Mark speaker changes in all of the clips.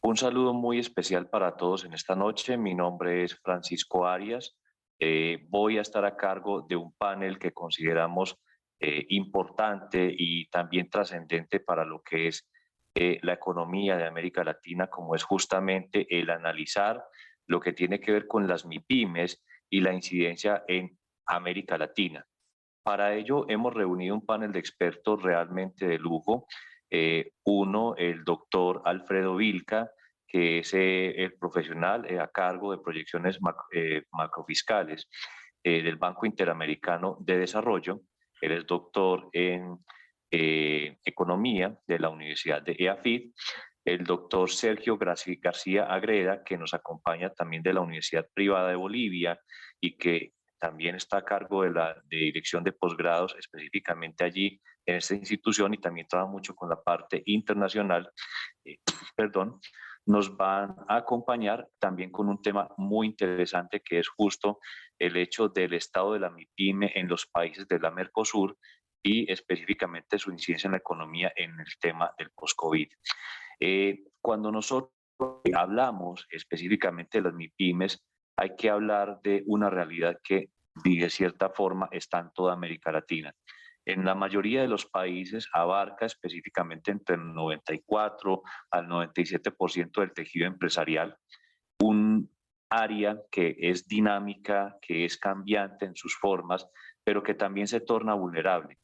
Speaker 1: Un saludo muy especial para todos en esta noche. Mi nombre es Francisco Arias. Voy a estar a cargo de un panel que consideramos importante y también trascendente para lo que es la economía de América Latina, como es justamente el analizar lo que tiene que ver con las MIPIMES y la incidencia en América Latina. Para ello hemos reunido un panel de expertos realmente de lujo. Uno, el doctor Alfredo Vilca, que es el profesional a cargo de proyecciones macrofiscales del Banco Interamericano de Desarrollo. Él es doctor en Economía de la Universidad de EAFIT. El doctor Sergio García Agreda, que nos acompaña también de la Universidad Privada de Bolivia y que también está a cargo de dirección de posgrados, específicamente allí en esta institución, y también trabaja mucho con la parte internacional, eh, perdón, nos van a acompañar también con un tema muy interesante que es justo el hecho del estado de la MIPYME en los países de la Mercosur y específicamente su incidencia en la economía en el tema del post-COVID. Cuando nosotros hablamos específicamente de las MIPYMES, hay que hablar de una realidad que de cierta forma está en toda América Latina. En la mayoría de los países abarca específicamente entre el 94 al 97% del tejido empresarial, un área que es dinámica, que es cambiante en sus formas, pero que también se torna vulnerable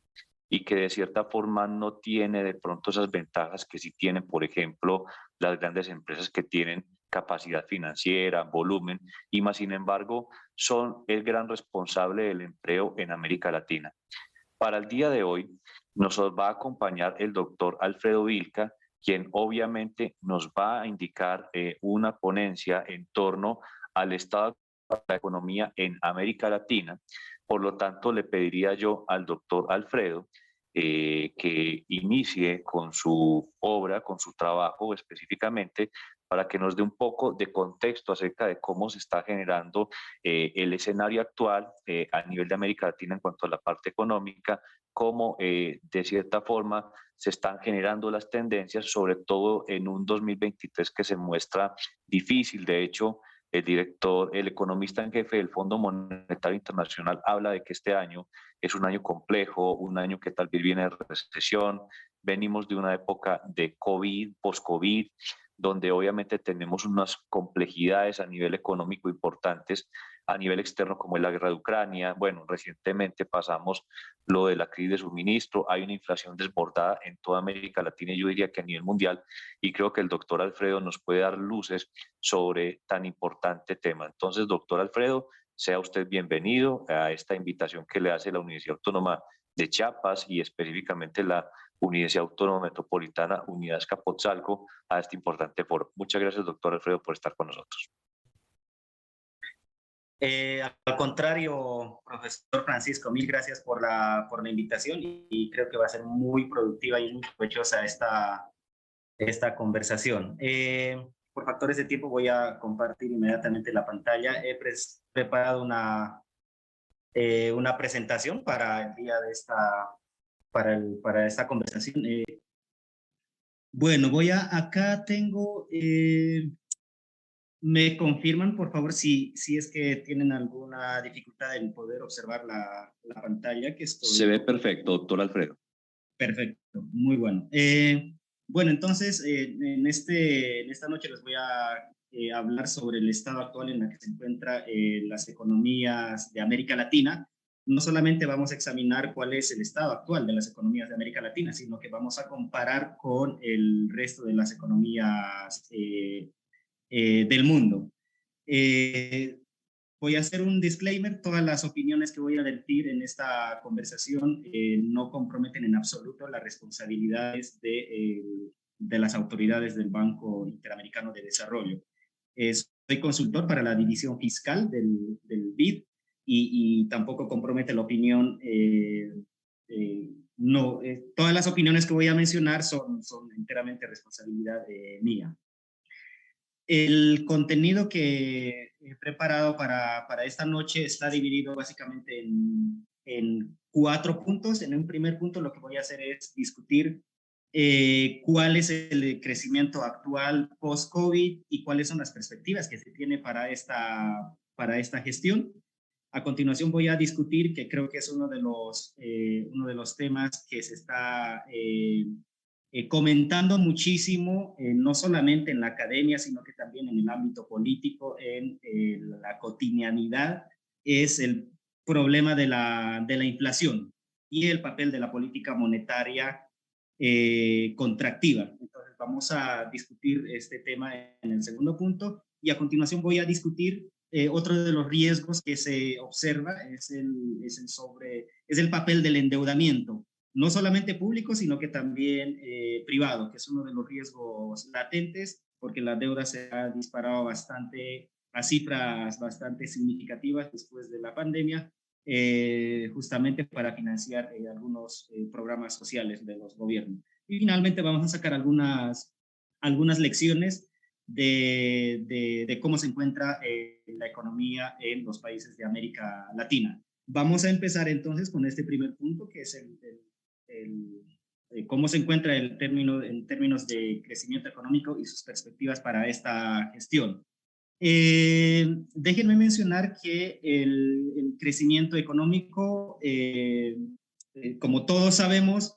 Speaker 1: y que de cierta forma no tiene de pronto esas ventajas que sí tienen, por ejemplo, las grandes empresas que tienen capacidad financiera, volumen, y más sin embargo son el gran responsable del empleo en América Latina. Para el día de hoy nos va a acompañar el doctor Alfredo Vilca, quien obviamente nos va a indicar una ponencia en torno al estado de la economía en América Latina. Por lo tanto, le pediría yo al doctor Alfredo que inicie con su obra, con su trabajo específicamente, para que nos dé un poco de contexto acerca de cómo se está generando el escenario actual a nivel de América Latina en cuanto a la parte económica, cómo de cierta forma se están generando las tendencias, sobre todo en un 2023 que se muestra difícil. De hecho, el economista en jefe del Fondo Monetario Internacional habla de que este año es un año complejo, un año que tal vez viene de recesión, venimos de una época de COVID, post-COVID, donde obviamente tenemos unas complejidades a nivel económico importantes, a nivel externo como es la guerra de Ucrania. Bueno, recientemente pasamos lo de la crisis de suministro, hay una inflación desbordada en toda América Latina y yo diría que a nivel mundial, y creo que el doctor Alfredo nos puede dar luces sobre tan importante tema. Entonces, doctor Alfredo, sea usted bienvenido a esta invitación que le hace la Universidad Autónoma de Chiapas y específicamente la Universidad Autónoma Metropolitana Unidad Azcapotzalco a este importante foro. Muchas gracias, doctor Alfredo, por estar con nosotros.
Speaker 2: Al contrario, profesor Francisco, mil gracias por la invitación y creo que va a ser muy productiva y muy provechosa esta conversación. Por factores de tiempo voy a compartir inmediatamente la pantalla. He preparado una presentación para el día de para esta conversación. Bueno, acá tengo... ¿Me confirman, por favor, si es que tienen alguna dificultad en poder observar la pantalla que estoy?
Speaker 1: Se ve perfecto, doctor Alfredo.
Speaker 2: Perfecto, muy bueno. Bueno, entonces, en esta noche les voy a hablar sobre el estado actual en el que se encuentran las economías de América Latina. No solamente vamos a examinar cuál es el estado actual de las economías de América Latina, sino que vamos a comparar con el resto de las economías del mundo. Voy a hacer un disclaimer, todas las opiniones que voy a decir en esta conversación no comprometen en absoluto las responsabilidades de las autoridades del Banco Interamericano de Desarrollo. Soy consultor para la división fiscal del BID y tampoco compromete la opinión, no, todas las opiniones que voy a mencionar son enteramente responsabilidad mía. El contenido que he preparado para esta noche está dividido básicamente en 4 puntos. En un primer punto lo que voy a hacer es discutir cuál es el crecimiento actual post-COVID y cuáles son las perspectivas que se tiene para esta gestión. A continuación voy a discutir, que creo que es uno de los temas que se está comentando muchísimo, no solamente en la academia, sino que también en el ámbito político, en la cotidianidad, es el problema de la inflación y el papel de la política monetaria contractiva. Entonces vamos a discutir este tema en el segundo punto y a continuación voy a discutir otro de los riesgos que se observa, es el papel del endeudamiento, no solamente público, sino que también privado, que es uno de los riesgos latentes, porque la deuda se ha disparado bastante a cifras bastante significativas después de la pandemia, justamente para financiar algunos programas sociales de los gobiernos. Y finalmente vamos a sacar algunas lecciones de cómo se encuentra la economía en los países de América Latina. Vamos a empezar entonces con este primer punto, que es cómo se encuentra en términos de crecimiento económico y sus perspectivas para esta gestión. Déjenme mencionar que el crecimiento económico, como todos sabemos,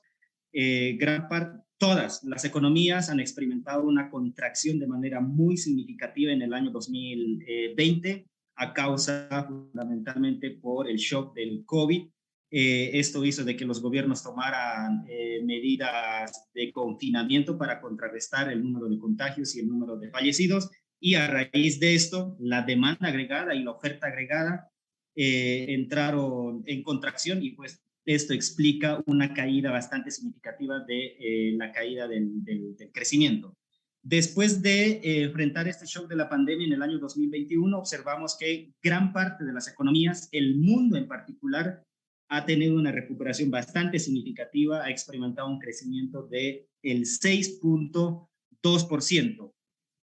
Speaker 2: todas las economías han experimentado una contracción de manera muy significativa en el año 2020 a causa fundamentalmente por el shock del COVID. Esto hizo de que los gobiernos tomaran medidas de confinamiento para contrarrestar el número de contagios y el número de fallecidos, y a raíz de esto la demanda agregada y la oferta agregada entraron en contracción, y pues esto explica una caída bastante significativa de la caída del crecimiento. Después de enfrentar este shock de la pandemia en el año 2021, observamos que gran parte de las economías, el mundo en particular, ha tenido una recuperación bastante significativa, ha experimentado un crecimiento del 6.2%.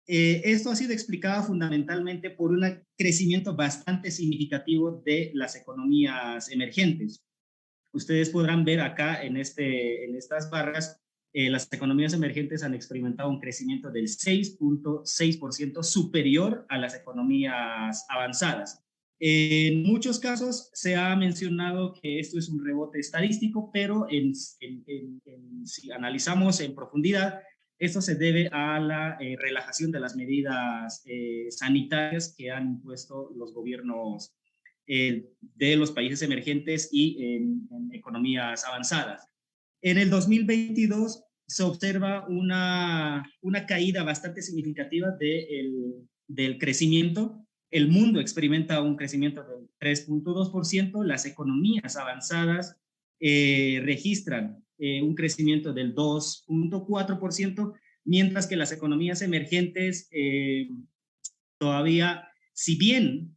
Speaker 2: Esto ha sido explicado fundamentalmente por un crecimiento bastante significativo de las economías emergentes. Ustedes podrán ver acá en estas barras, las economías emergentes han experimentado un crecimiento del 6.6% superior a las economías avanzadas. En muchos casos se ha mencionado que esto es un rebote estadístico, pero si analizamos en profundidad, esto se debe a la relajación de las medidas sanitarias que han impuesto los gobiernos de los países emergentes y en economías avanzadas. En el 2022 se observa una caída bastante significativa del crecimiento. El mundo experimenta un crecimiento del 3.2%, las economías avanzadas registran un crecimiento del 2.4%, mientras que las economías emergentes todavía, si bien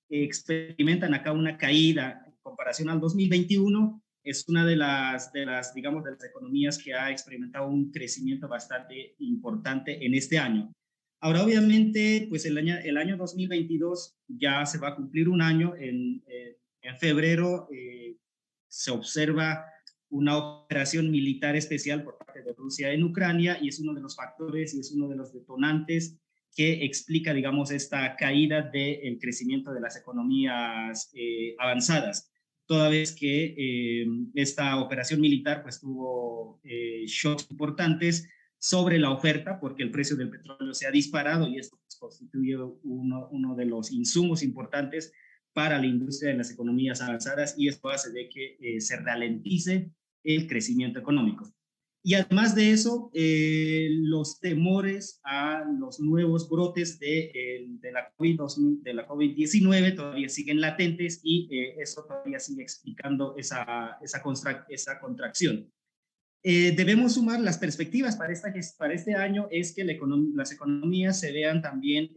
Speaker 2: experimentan acá una caída en comparación al 2021, es una de las economías que ha experimentado un crecimiento bastante importante en este año. Ahora, obviamente, pues el año 2022 ya se va a cumplir un año. En febrero se observa una operación militar especial por parte de Rusia en Ucrania, y es uno de los factores y es uno de los detonantes que explica, digamos, esta caída del crecimiento de las economías avanzadas, toda vez que esta operación militar pues tuvo shocks importantes sobre la oferta, porque el precio del petróleo se ha disparado, y esto pues, constituye uno de los insumos importantes para la industria de las economías avanzadas, y esto hace de que se ralentice el crecimiento económico. Y además de eso, los temores a los nuevos brotes de la COVID-19 todavía siguen latentes, y eso todavía sigue explicando esa contracción. Debemos sumar las perspectivas para este año, es que las economías se vean también,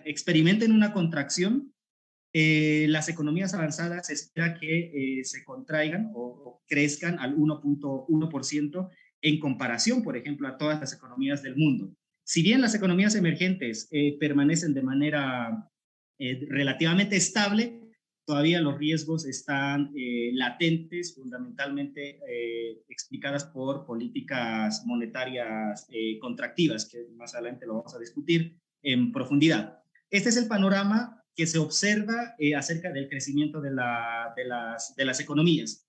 Speaker 2: experimenten una contracción. Las economías avanzadas se espera que se contraigan o crezcan al 1.1% en comparación, por ejemplo, a todas las economías del mundo. Si bien las economías emergentes permanecen de manera relativamente estable, todavía los riesgos están latentes, fundamentalmente explicadas por políticas monetarias contractivas, que más adelante lo vamos a discutir en profundidad. Este es el panorama que se observa acerca del crecimiento de las economías.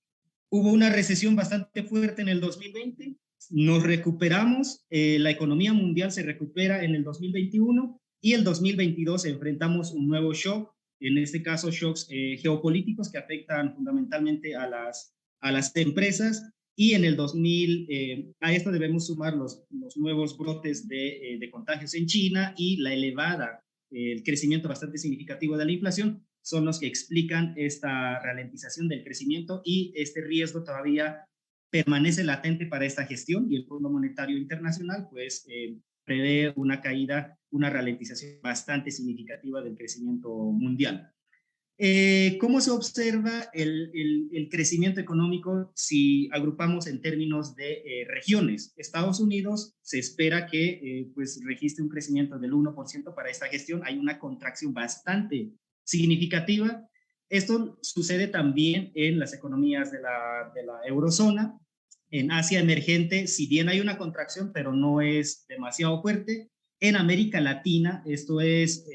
Speaker 2: Hubo una recesión bastante fuerte en el 2020, nos recuperamos, la economía mundial se recupera en el 2021 y el 2022 enfrentamos un nuevo shock, en este caso shocks geopolíticos que afectan fundamentalmente a las empresas, y en el 2000, a esto debemos sumar los nuevos brotes de contagios en China y la elevada, el crecimiento bastante significativo de la inflación, son los que explican esta ralentización del crecimiento, y este riesgo todavía permanece latente para esta gestión, y el Fondo Monetario Internacional pues prevé una caída, una ralentización bastante significativa del crecimiento mundial. ¿Cómo se observa el crecimiento económico si agrupamos en términos de regiones? Estados Unidos se espera que pues registre un crecimiento del 1% para esta gestión. Hay una contracción bastante significativa. Esto sucede también en las economías de la eurozona. En Asia emergente, si bien hay una contracción, pero no es demasiado fuerte. En América Latina, esto es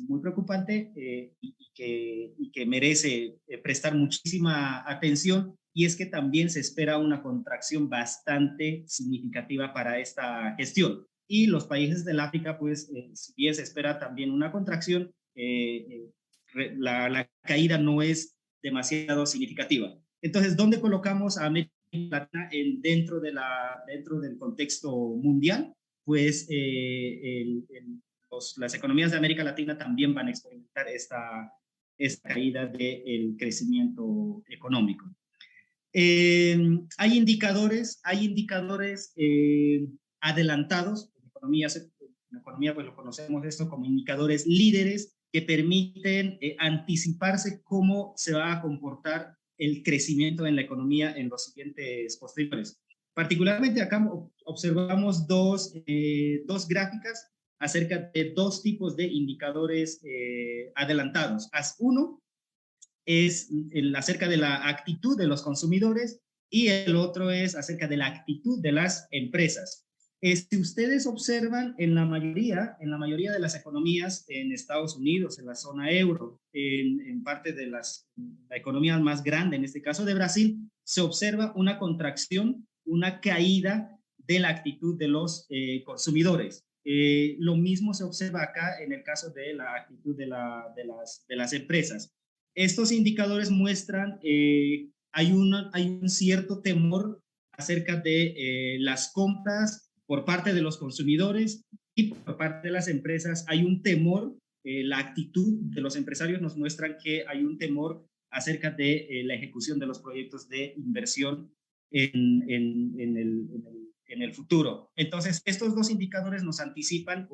Speaker 2: muy preocupante y que merece prestar muchísima atención, y es que también se espera una contracción bastante significativa para esta gestión. Y los países del África, pues, si bien se espera también una contracción, la caída no es demasiado significativa. Entonces, ¿dónde colocamos a América Latina dentro del contexto mundial? Pues las economías de América Latina también van a experimentar esta caída del crecimiento económico. Hay indicadores adelantados. En economía pues lo conocemos esto como indicadores líderes que permiten anticiparse cómo se va a comportar el crecimiento en la economía en los siguientes posteriores. Particularmente acá observamos dos gráficas acerca de dos tipos de indicadores adelantados. Uno es acerca de la actitud de los consumidores y el otro es acerca de la actitud de las empresas. Si ustedes observan en la mayoría de las economías en Estados Unidos, en la zona euro, en parte de la economía más grande, en este caso de Brasil, se observa una contracción, una caída de la actitud de los consumidores. Lo mismo se observa acá en el caso de la actitud de las empresas. Estos indicadores muestran hay un cierto temor acerca de las compras por parte de los consumidores, y por parte de las empresas hay un temor. La actitud de los empresarios nos muestran que hay un temor acerca de la ejecución de los proyectos de inversión en el futuro. Entonces, estos dos indicadores nos anticipan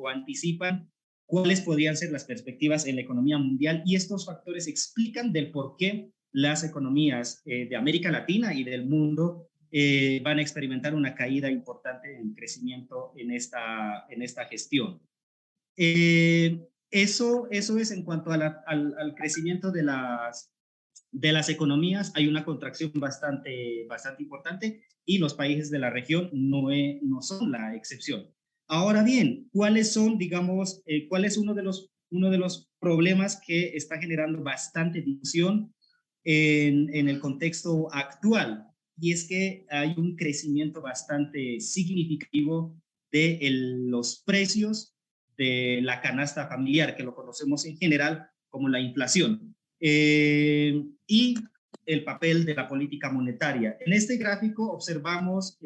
Speaker 2: cuáles podrían ser las perspectivas en la economía mundial, y estos factores explican del por qué las economías de América Latina y del mundo van a experimentar una caída importante en crecimiento en esta gestión. Eso es en cuanto al crecimiento de las economías. Hay una contracción bastante importante, y los países de la región no son la excepción. Ahora bien, ¿cuáles son, digamos, cuál es uno de los problemas que está generando bastante discusión en el contexto actual? Y es que hay un crecimiento bastante significativo de los precios de la canasta familiar, que lo conocemos en general como la inflación, y el papel de la política monetaria. En este gráfico observamos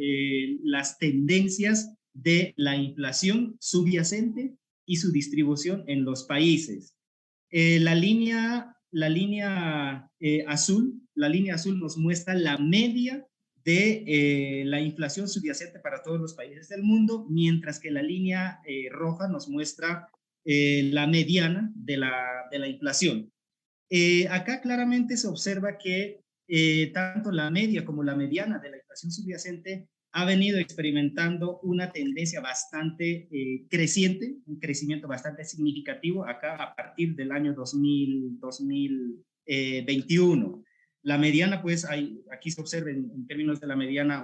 Speaker 2: las tendencias de la inflación subyacente y su distribución en los países. La línea azul nos muestra la media de la inflación subyacente para todos los países del mundo, mientras que la línea roja nos muestra la mediana de la inflación. Acá claramente se observa que tanto la media como la mediana de la inflación subyacente ha venido experimentando una tendencia bastante creciente, un crecimiento bastante significativo acá a partir del año 2000, 2021. La mediana, pues, aquí se observa en términos de la mediana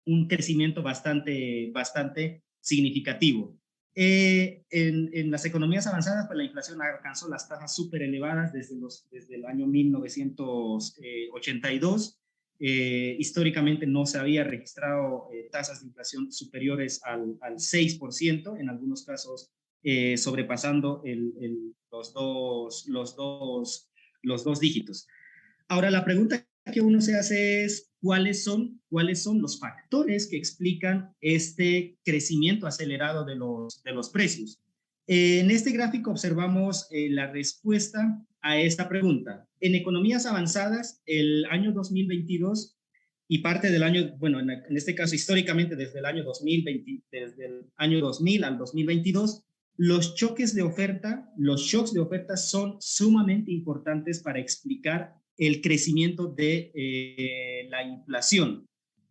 Speaker 2: un crecimiento bastante significativo. En las economías avanzadas, pues la inflación alcanzó las tasas súper elevadas desde el año 1982. Históricamente no se había registrado tasas de inflación superiores al 6%, en algunos casos sobrepasando los dos dígitos. Ahora, la pregunta que uno se hace es ¿cuáles son los factores que explican este crecimiento acelerado de los precios? En este gráfico observamos la respuesta a esta pregunta. En economías avanzadas, el año 2022 y parte del año, bueno, en este caso históricamente desde el año 2020, desde el año 2000 al 2022, los shocks de oferta son sumamente importantes para explicar el crecimiento de la inflación.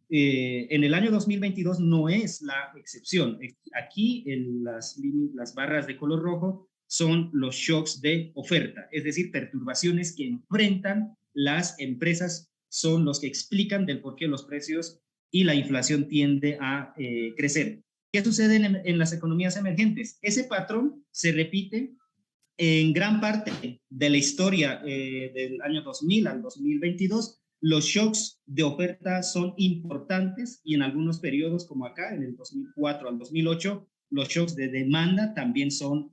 Speaker 2: En el año 2022 no es la excepción. Aquí las barras de color rojo son los shocks de oferta, es decir, perturbaciones que enfrentan las empresas son los que explican del por qué los precios y la inflación tiende a crecer. ¿Qué sucede en las economías emergentes? Ese patrón se repite en gran parte de la historia del año 2000 al 2022. Los shocks de oferta son importantes y en algunos periodos como acá, en el 2004 al 2008, los shocks de demanda también son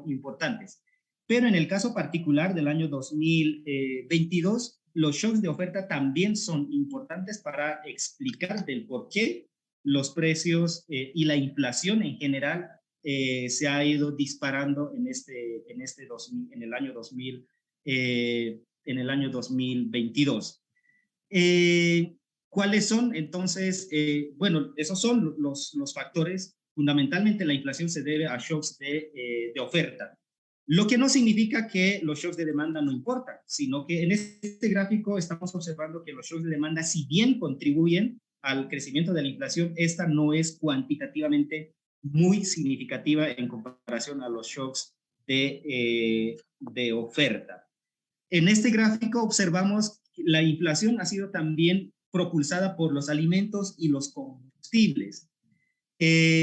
Speaker 2: importantes. Pero en el caso particular del año 2022, los shocks de oferta también son importantes para explicar del por qué los precios y la inflación en general se ha ido disparando en el año 2022. ¿Cuáles son entonces? Bueno, esos son los factores. Fundamentalmente la inflación se debe a shocks de oferta. Lo que no significa que los shocks de demanda no importan, sino que en este gráfico estamos observando que los shocks de demanda, si bien contribuyen al crecimiento de la inflación, esta no es cuantitativamente muy significativa en comparación a los shocks de oferta. En este gráfico observamos que la inflación ha sido también propulsada por los alimentos y los combustibles.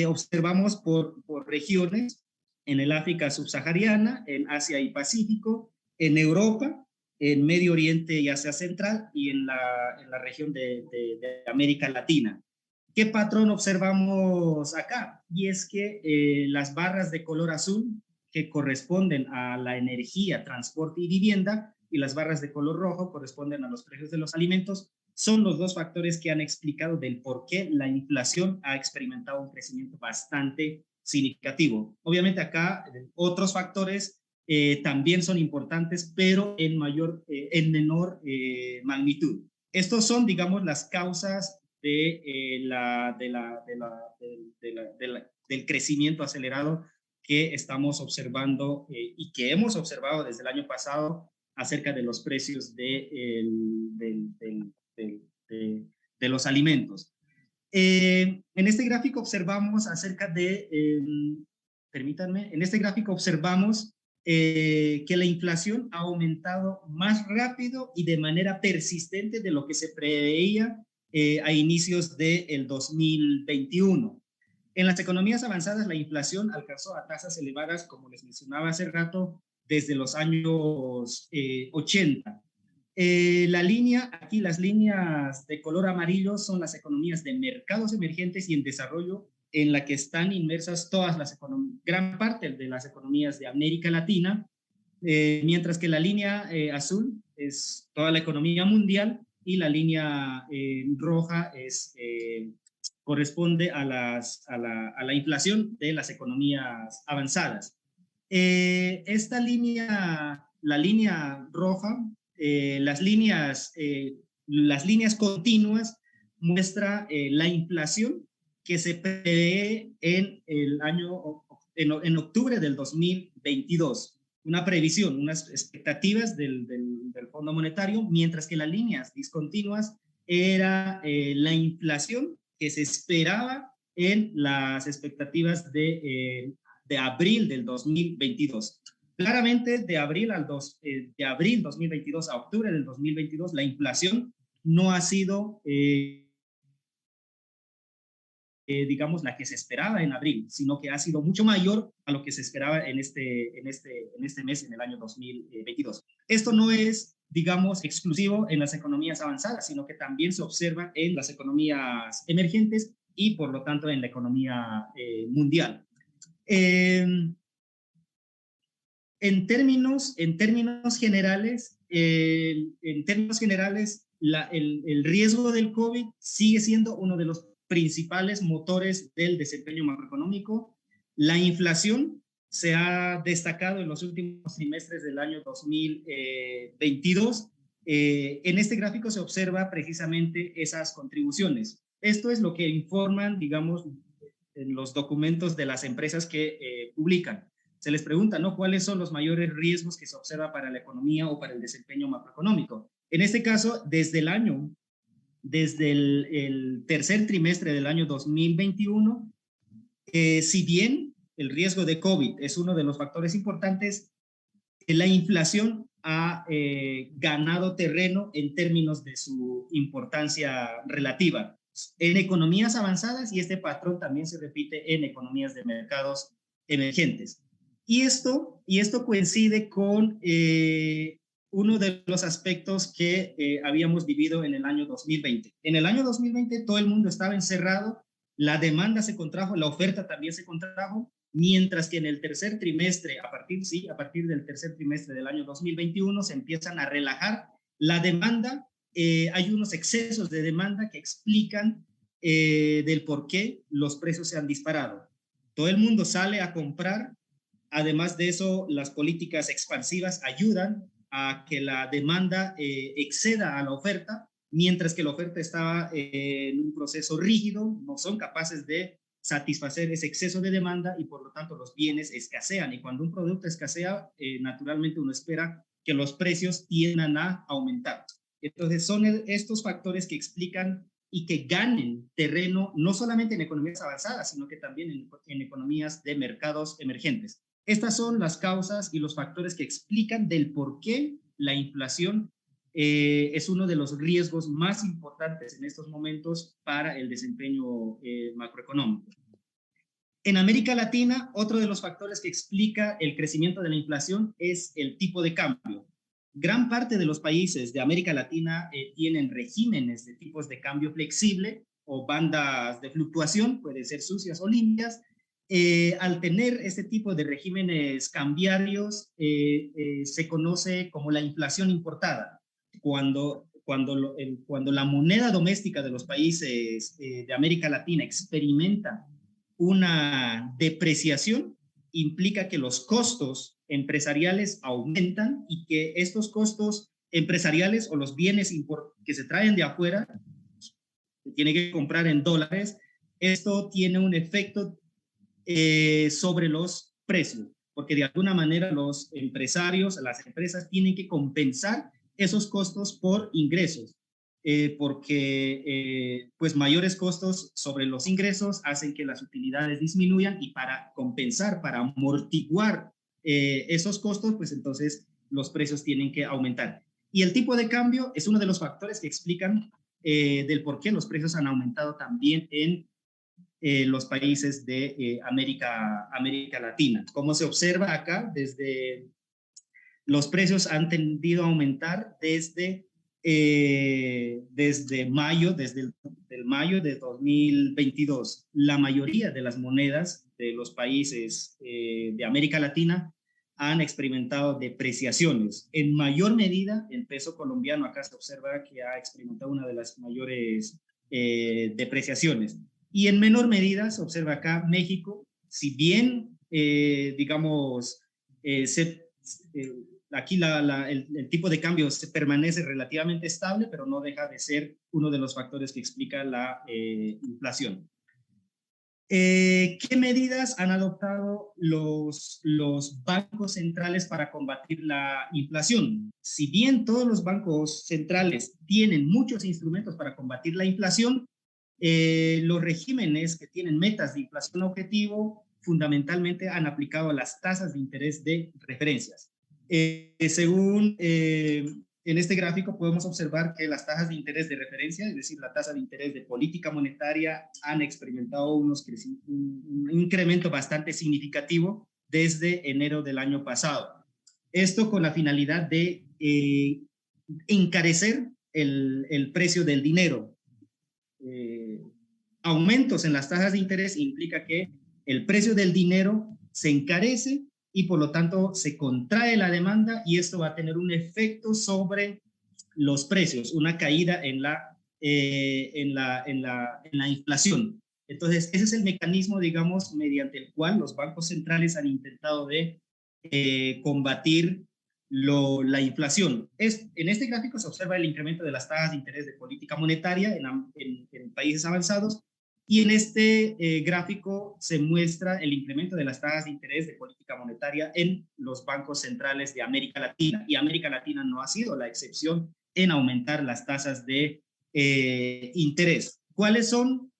Speaker 2: Observamos por regiones, en el África subsahariana, en Asia y Pacífico, en Europa, en Medio Oriente y Asia Central y en la región de América Latina. ¿Qué patrón observamos acá? Y es que las barras de color azul, que corresponden a la energía, transporte y vivienda, y las barras de color rojo corresponden a los precios de los alimentos, son los dos factores que han explicado del por qué la inflación ha experimentado un crecimiento bastante significativo. Obviamente acá otros factores también son importantes, pero en menor magnitud. Estos son, digamos, las causas del crecimiento acelerado que estamos observando y que hemos observado desde el año pasado acerca de los precios de los alimentos. En este gráfico observamos en este gráfico observamos que la inflación ha aumentado más rápido y de manera persistente de lo que se preveía a inicios del 2021. En las economías avanzadas, la inflación alcanzó a tasas elevadas, como les mencionaba hace rato, desde los años 80. Las líneas de color amarillo son las economías de mercados emergentes y en desarrollo, en la que están inmersas gran parte de las economías de América Latina, mientras que la línea azul es toda la economía mundial y la línea roja corresponde a la inflación de las economías avanzadas. La línea roja, las líneas continuas muestra la inflación que se prevé en octubre del 2022. Una previsión, unas expectativas del Fondo Monetario, mientras que las líneas discontinuas era la inflación que se esperaba en las expectativas de abril del 2022. Claramente, de abril 2022 a octubre del 2022, la inflación no ha sido, digamos, la que se esperaba en abril, sino que ha sido mucho mayor a lo que se esperaba en este mes, en el año 2022. Esto no es, digamos, exclusivo en las economías avanzadas, sino que también se observa en las economías emergentes y, por lo tanto, en la economía mundial. En términos generales, el riesgo del COVID sigue siendo uno de los principales motores del desempeño macroeconómico. La inflación se ha destacado en los últimos trimestres del año 2022. En este gráfico se observa precisamente esas contribuciones. Esto es lo que informan, digamos, en los documentos de las empresas que publican. Se les pregunta, ¿no?, cuáles son los mayores riesgos que se observa para la economía o para el desempeño macroeconómico. En este caso, desde el tercer trimestre del año 2021, si bien el riesgo de COVID es uno de los factores importantes, la inflación ha ganado terreno en términos de su importancia relativa en economías avanzadas, y este patrón también se repite en economías de mercados emergentes. Y esto coincide con uno de los aspectos que habíamos vivido en el año 2020. En el año 2020 todo el mundo estaba encerrado, la demanda se contrajo, la oferta también se contrajo, mientras que en el tercer trimestre, a partir del tercer trimestre del año 2021, se empiezan a relajar la demanda. Hay unos excesos de demanda que explican del por qué los precios se han disparado. Todo el mundo sale a comprar. Además de eso, las políticas expansivas ayudan a que la demanda exceda a la oferta, mientras que la oferta estaba en un proceso rígido, no son capaces de satisfacer ese exceso de demanda y por lo tanto los bienes escasean. Y cuando un producto escasea, naturalmente uno espera que los precios tiendan a aumentar. Entonces son estos factores que explican y que ganen terreno no solamente en economías avanzadas, sino que también en economías de mercados emergentes. Estas son las causas y los factores que explican del por qué la inflación es uno de los riesgos más importantes en estos momentos para el desempeño macroeconómico. En América Latina, otro de los factores que explica el crecimiento de la inflación es el tipo de cambio. Gran parte de los países de América Latina tienen regímenes de tipos de cambio flexible o bandas de fluctuación, pueden ser sucias o limpias. Al tener este tipo de regímenes cambiarios, se conoce como la inflación importada. Cuando la moneda doméstica de los países de América Latina experimenta una depreciación, implica que los costos empresariales aumentan y que estos costos empresariales o los bienes que se traen de afuera, se tiene que comprar en dólares, esto tiene un efecto sobre los precios, porque de alguna manera los empresarios, las empresas tienen que compensar esos costos por ingresos, porque pues mayores costos sobre los ingresos hacen que las utilidades disminuyan, y para compensar, para amortiguar esos costos, pues entonces los precios tienen que aumentar. Y el tipo de cambio es uno de los factores que explican del por qué los precios han aumentado también en los países de América Latina. Como se observa acá, los precios han tendido a aumentar desde mayo de 2022. La mayoría de las monedas de los países de América Latina han experimentado depreciaciones. En mayor medida, el peso colombiano acá se observa que ha experimentado una de las mayores depreciaciones. Y en menor medida se observa acá México, si bien, digamos, aquí el tipo de cambio permanece relativamente estable, pero no deja de ser uno de los factores que explica la inflación. ¿Qué medidas han adoptado los bancos centrales para combatir la inflación? Si bien todos los bancos centrales tienen muchos instrumentos para combatir la inflación, los regímenes que tienen metas de inflación objetivo fundamentalmente han aplicado las tasas de interés de referencias. Según en este gráfico podemos observar que las tasas de interés de referencia, es decir, la tasa de interés de política monetaria, han experimentado un incremento bastante significativo desde enero del año pasado. Esto con la finalidad de encarecer el precio del dinero. Aumentos en las tasas de interés implica que el precio del dinero se encarece y por lo tanto se contrae la demanda, y esto va a tener un efecto sobre los precios, una caída en la inflación. Entonces, ese es el mecanismo, digamos, mediante el cual los bancos centrales han intentado de combatir la inflación. En este gráfico se observa el incremento de las tasas de interés de política monetaria en países avanzados, y en este gráfico se muestra el incremento de las tasas de interés de política monetaria en los bancos centrales de América Latina, y América Latina no ha sido la excepción en aumentar las tasas de interés. ¿Cuáles son?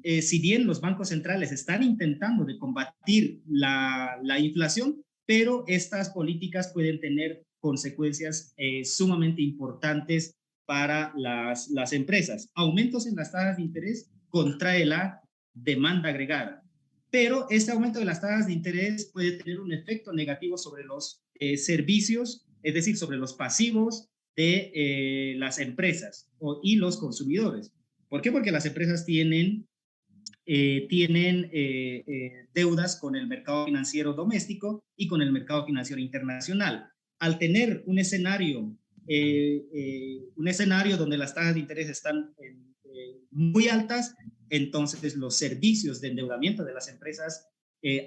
Speaker 2: Si bien los bancos centrales están intentando de combatir la inflación, pero estas políticas pueden tener consecuencias sumamente importantes para las empresas. Aumentos en las tasas de interés contrae la demanda agregada, pero este aumento de las tasas de interés puede tener un efecto negativo sobre los servicios, es decir, sobre los pasivos de las empresas y los consumidores. ¿Por qué? Porque las empresas tienen deudas con el mercado financiero doméstico y con el mercado financiero internacional. Al tener un escenario donde las tasas de interés están muy altas, entonces los servicios de endeudamiento de las empresas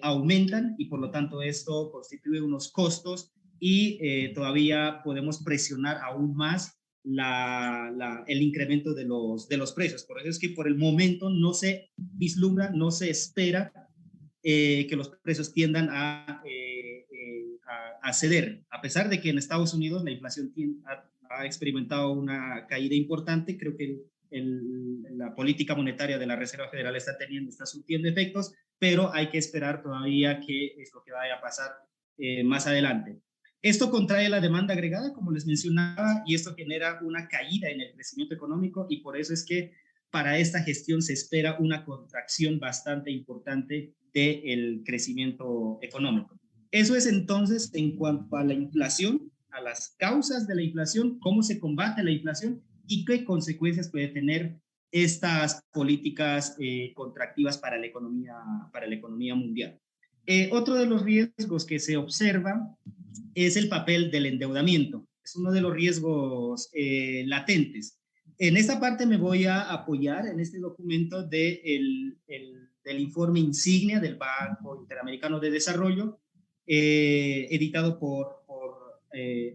Speaker 2: aumentan, y por lo tanto esto constituye unos costos, y todavía podemos presionar aún más el incremento de los precios. Por eso es que por el momento no se vislumbra, no se espera que los precios tiendan a ceder, a pesar de que en Estados Unidos la inflación ha experimentado una caída importante. Creo que la política monetaria de la Reserva Federal está surtiendo efectos, pero hay que esperar todavía qué es lo que vaya a pasar más adelante. Esto contrae la demanda agregada, como les mencionaba, y esto genera una caída en el crecimiento económico, y por eso es que para esta gestión se espera una contracción bastante importante del crecimiento económico. Eso es entonces en cuanto a la inflación, a las causas de la inflación, cómo se combate la inflación y qué consecuencias puede tener estas políticas contractivas para la economía mundial. Otro de los riesgos que se observa es el papel del endeudamiento. Es uno de los riesgos latentes. En esta parte me voy a apoyar en este documento del informe insignia del Banco Interamericano de Desarrollo, editado por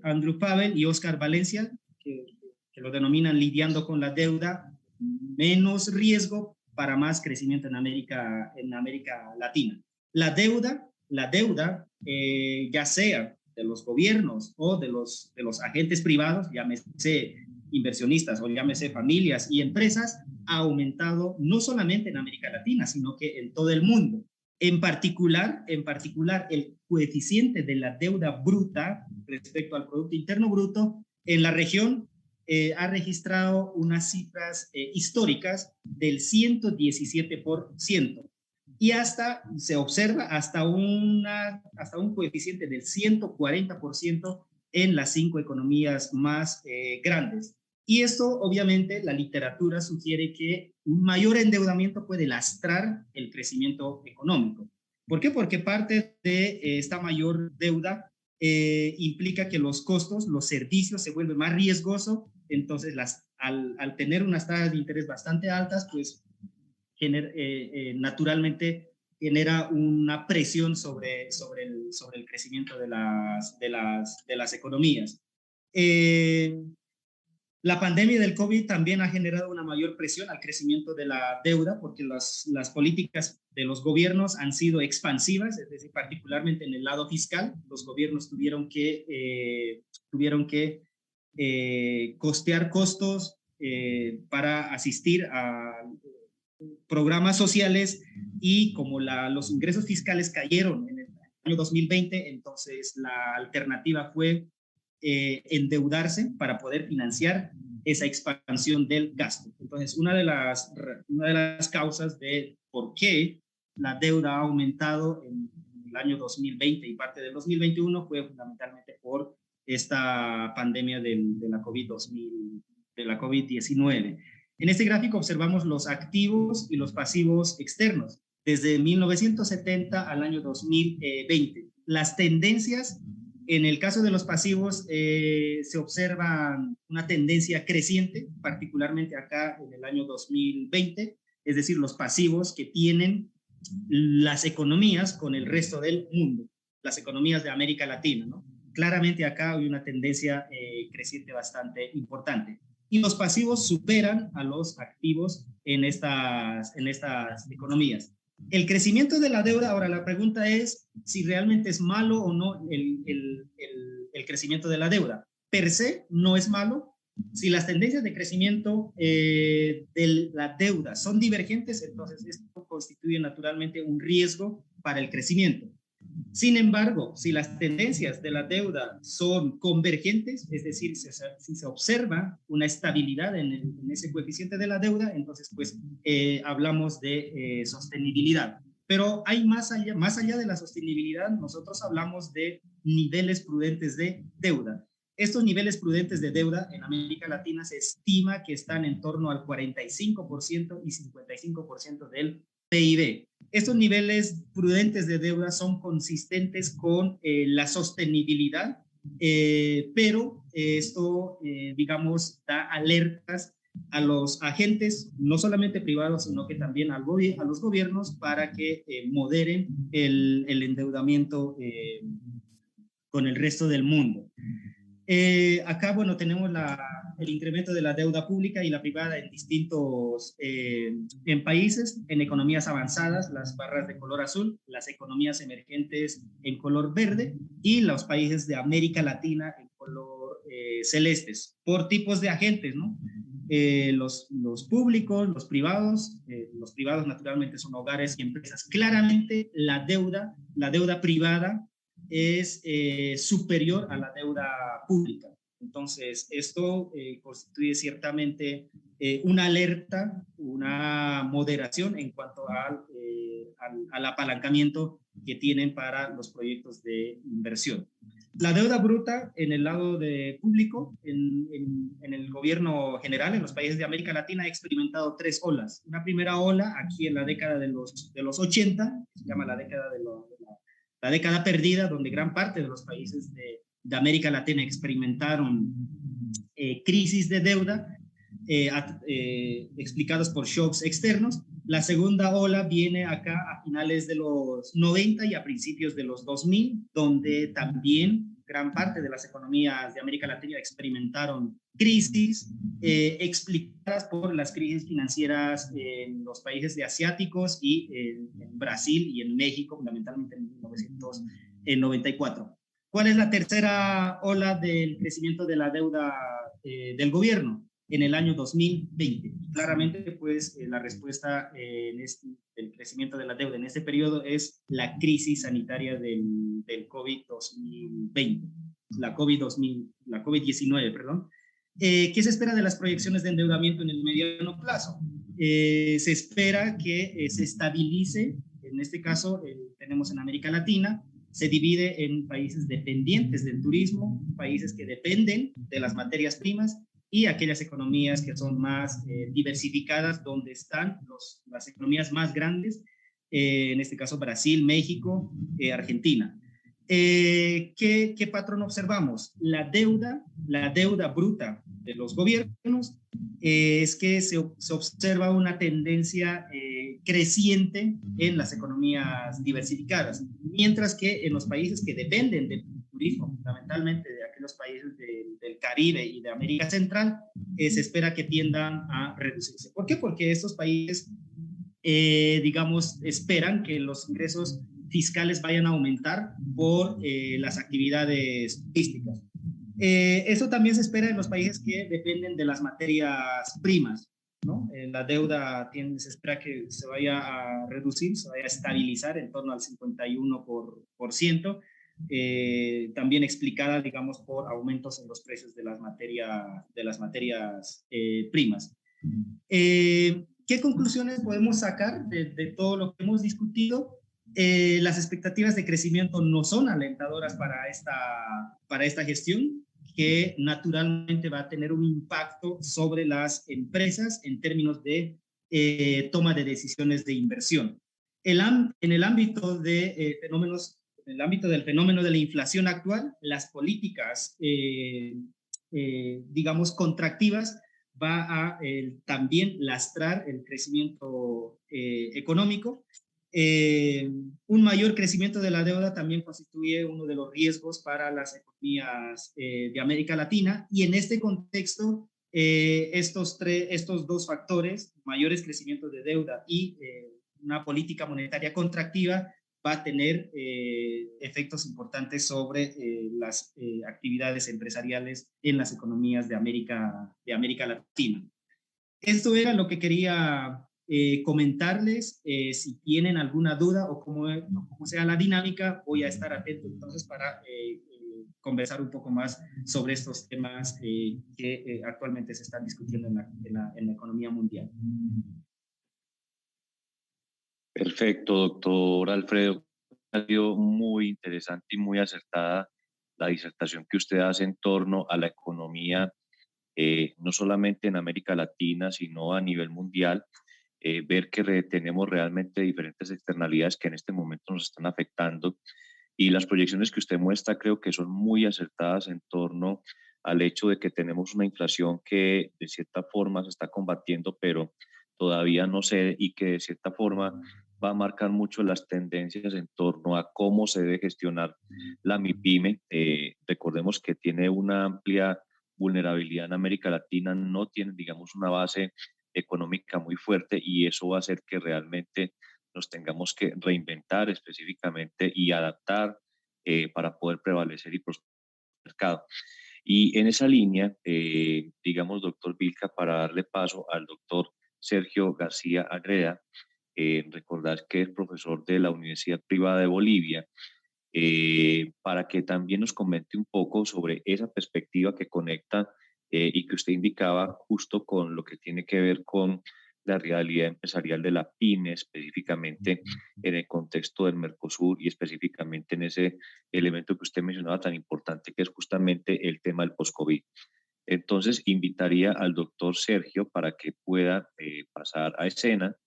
Speaker 2: Andrew Pavel y Oscar Valencia, que lo denominan Lidiando con la deuda, menos riesgo para más crecimiento en América Latina. La deuda, ya sea de los gobiernos o de los agentes privados, llámese inversionistas o llámese familias y empresas, ha aumentado no solamente en América Latina, sino que en todo el mundo. En particular, el coeficiente de la deuda bruta respecto al Producto Interno Bruto en la región ha registrado unas cifras históricas del 117%. Y se observa hasta un coeficiente del 140% en las 5 economías más grandes. Y esto, obviamente, la literatura sugiere que un mayor endeudamiento puede lastrar el crecimiento económico. ¿Por qué? Porque parte de esta mayor deuda implica que los costos, los servicios se vuelven más riesgosos. Entonces, al tener unas tasas de interés bastante altas, pues naturalmente genera una presión sobre el crecimiento de las economías. La pandemia del COVID también ha generado una mayor presión al crecimiento de la deuda, porque las políticas de los gobiernos han sido expansivas, es decir, particularmente en el lado fiscal, los gobiernos tuvieron que costear costos para asistir programas sociales, y como los ingresos fiscales cayeron en el año 2020, entonces la alternativa fue endeudarse para poder financiar esa expansión del gasto. Entonces, una de las causas de por qué la deuda ha aumentado en el año 2020 y parte del 2021 fue fundamentalmente por esta pandemia de la COVID-19. En este gráfico observamos los activos y los pasivos externos desde 1970 al año 2020. Las tendencias, en el caso de los pasivos, se observa una tendencia creciente, particularmente acá en el año 2020, es decir, los pasivos que tienen las economías con el resto del mundo, las economías de América Latina, ¿no? Claramente acá hay una tendencia creciente bastante importante. Y los pasivos superan a los activos en estas economías. El crecimiento de la deuda, ahora la pregunta es si realmente es malo o no el crecimiento de la deuda. Per se no es malo. Si las tendencias de crecimiento de la deuda son divergentes, entonces esto constituye naturalmente un riesgo para el crecimiento. Sin embargo, si las tendencias de la deuda son convergentes, es decir, si se observa una estabilidad en ese coeficiente de la deuda, entonces pues hablamos de sostenibilidad. Pero hay más allá de la sostenibilidad, nosotros hablamos de niveles prudentes de deuda. Estos niveles prudentes de deuda en América Latina se estima que están en torno al 45% y 55% del PIB. Estos niveles prudentes de deuda son consistentes con la sostenibilidad, pero esto, digamos, da alertas a los agentes, no solamente privados, sino que también a los gobiernos para que moderen el endeudamiento con el resto del mundo. Acá, bueno, tenemos el incremento de la deuda pública y la privada en distintos en países, en economías avanzadas, las barras de color azul, las economías emergentes en color verde y los países de América Latina en color celestes, por tipos de agentes, ¿no? Los públicos, los privados naturalmente son hogares y empresas. Claramente la deuda privada es superior a la deuda pública. Entonces, esto constituye ciertamente una alerta, una moderación en cuanto al apalancamiento que tienen para los proyectos de inversión. La deuda bruta en el lado de público, en el gobierno general, en los países de América Latina, ha experimentado 3 olas. Una primera ola aquí en la década de los 80, se llama la década la década perdida, donde gran parte de los países de América Latina experimentaron crisis de deuda explicados por shocks externos. La segunda ola viene acá a finales de los 90 y a principios de los 2000, donde también gran parte de las economías de América Latina experimentaron crisis explicadas por las crisis financieras en los países asiáticos y en Brasil y en México, fundamentalmente en 1994. ¿Cuál es la tercera ola del crecimiento de la deuda del gobierno? En el año 2020. Claramente, pues, la respuesta del crecimiento de la deuda en este periodo es la crisis sanitaria del COVID-2020, la COVID-19, perdón. ¿Qué se espera de las proyecciones de endeudamiento en el mediano plazo? Se espera que se estabilice, en este caso tenemos en América Latina, se divide en países dependientes del turismo, países que dependen de las materias primas, y aquellas economías que son más diversificadas, donde están las economías más grandes, en este caso Brasil, México, Argentina. ¿Qué patrón observamos? La deuda bruta de los gobiernos es que se observa una tendencia creciente en las economías diversificadas, mientras que en los países que dependen del turismo, fundamentalmente de aquellos países del Caribe y de América Central, se espera que tiendan a reducirse. ¿Por qué? Porque estos países, digamos, esperan que los ingresos fiscales vayan a aumentar por las actividades turísticas. Eso también se espera en los países que dependen de las materias primas. ¿no? La deuda se espera que se vaya a reducir, se vaya a estabilizar en torno al 51%, también explicada, digamos, por aumentos en los precios de las materias primas. ¿Qué conclusiones podemos sacar de todo lo que hemos discutido? Las expectativas de crecimiento no son alentadoras para esta gestión, que naturalmente va a tener un impacto sobre las empresas en términos de toma de decisiones de inversión. En el ámbito en el ámbito del fenómeno de la inflación actual, las políticas, digamos, contractivas va a también lastrar el crecimiento económico. Un mayor crecimiento de la deuda también constituye uno de los riesgos para las economías de América Latina, y en este contexto estos dos factores, mayores crecimientos de deuda y una política monetaria contractiva, va a tener efectos importantes sobre las actividades empresariales en las economías de América Latina. Esto era lo que quería comentarles. Si tienen alguna duda o cómo sea la dinámica, voy a estar atento entonces para conversar un poco más sobre estos temas que actualmente se están discutiendo en la economía mundial.
Speaker 1: Perfecto, doctor Alfredo. Ha sido muy interesante y muy acertada la disertación que usted hace en torno a la economía, no solamente en América Latina, sino a nivel mundial. Ver que tenemos realmente diferentes externalidades que en este momento nos están afectando, y las proyecciones que usted muestra creo que son muy acertadas en torno al hecho de que tenemos una inflación que de cierta forma se está combatiendo, pero todavía no sé, y que de cierta forma va a marcar mucho las tendencias en torno a cómo se debe gestionar la MIPYME. Recordemos que tiene una amplia vulnerabilidad en América Latina, no tiene, digamos, una base económica muy fuerte, y eso va a hacer que realmente nos tengamos que reinventar específicamente y adaptar para poder prevalecer y prosperar en el mercado. Y en esa línea, digamos, doctor Vilca, para darle paso al doctor Sergio García Agreda, recordar que es profesor de la Universidad Privada de Bolivia, para que también nos comente un poco sobre esa perspectiva que conecta y que usted indicaba justo con lo que tiene que ver con la realidad empresarial de la PYME, específicamente en el contexto del Mercosur y específicamente en ese elemento que usted mencionaba tan importante, que es justamente el tema del post-COVID. Entonces, invitaría al doctor Sergio para que pueda pasar a escena,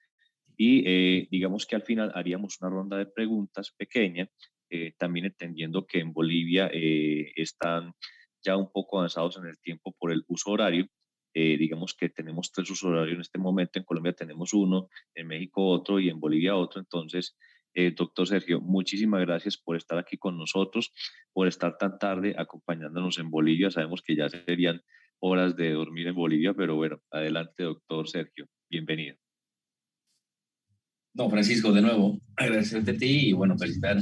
Speaker 1: y digamos que al final haríamos una ronda de preguntas pequeña, también entendiendo que en Bolivia están ya un poco avanzados en el tiempo por el uso horario. Digamos que tenemos 3 usos horarios en este momento, en Colombia tenemos uno, en México otro y en Bolivia otro. Entonces, doctor Sergio, muchísimas gracias por estar aquí con nosotros, por estar tan tarde acompañándonos en Bolivia. Sabemos que ya serían horas de dormir en Bolivia, pero bueno, adelante, doctor Sergio, bienvenido.
Speaker 3: No, Francisco, de nuevo, agradecerte a ti y bueno, felicitar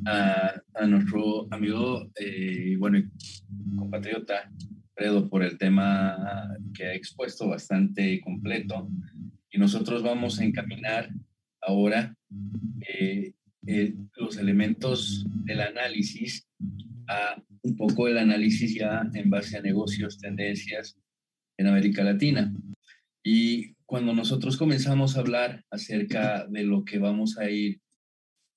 Speaker 3: a nuestro amigo, bueno, y compatriota Fredo por el tema que ha expuesto bastante completo. Y nosotros vamos a encaminar ahora los elementos del análisis a un poco el análisis ya en base a negocios, tendencias en América Latina. Y cuando nosotros comenzamos a hablar acerca de lo que vamos a ir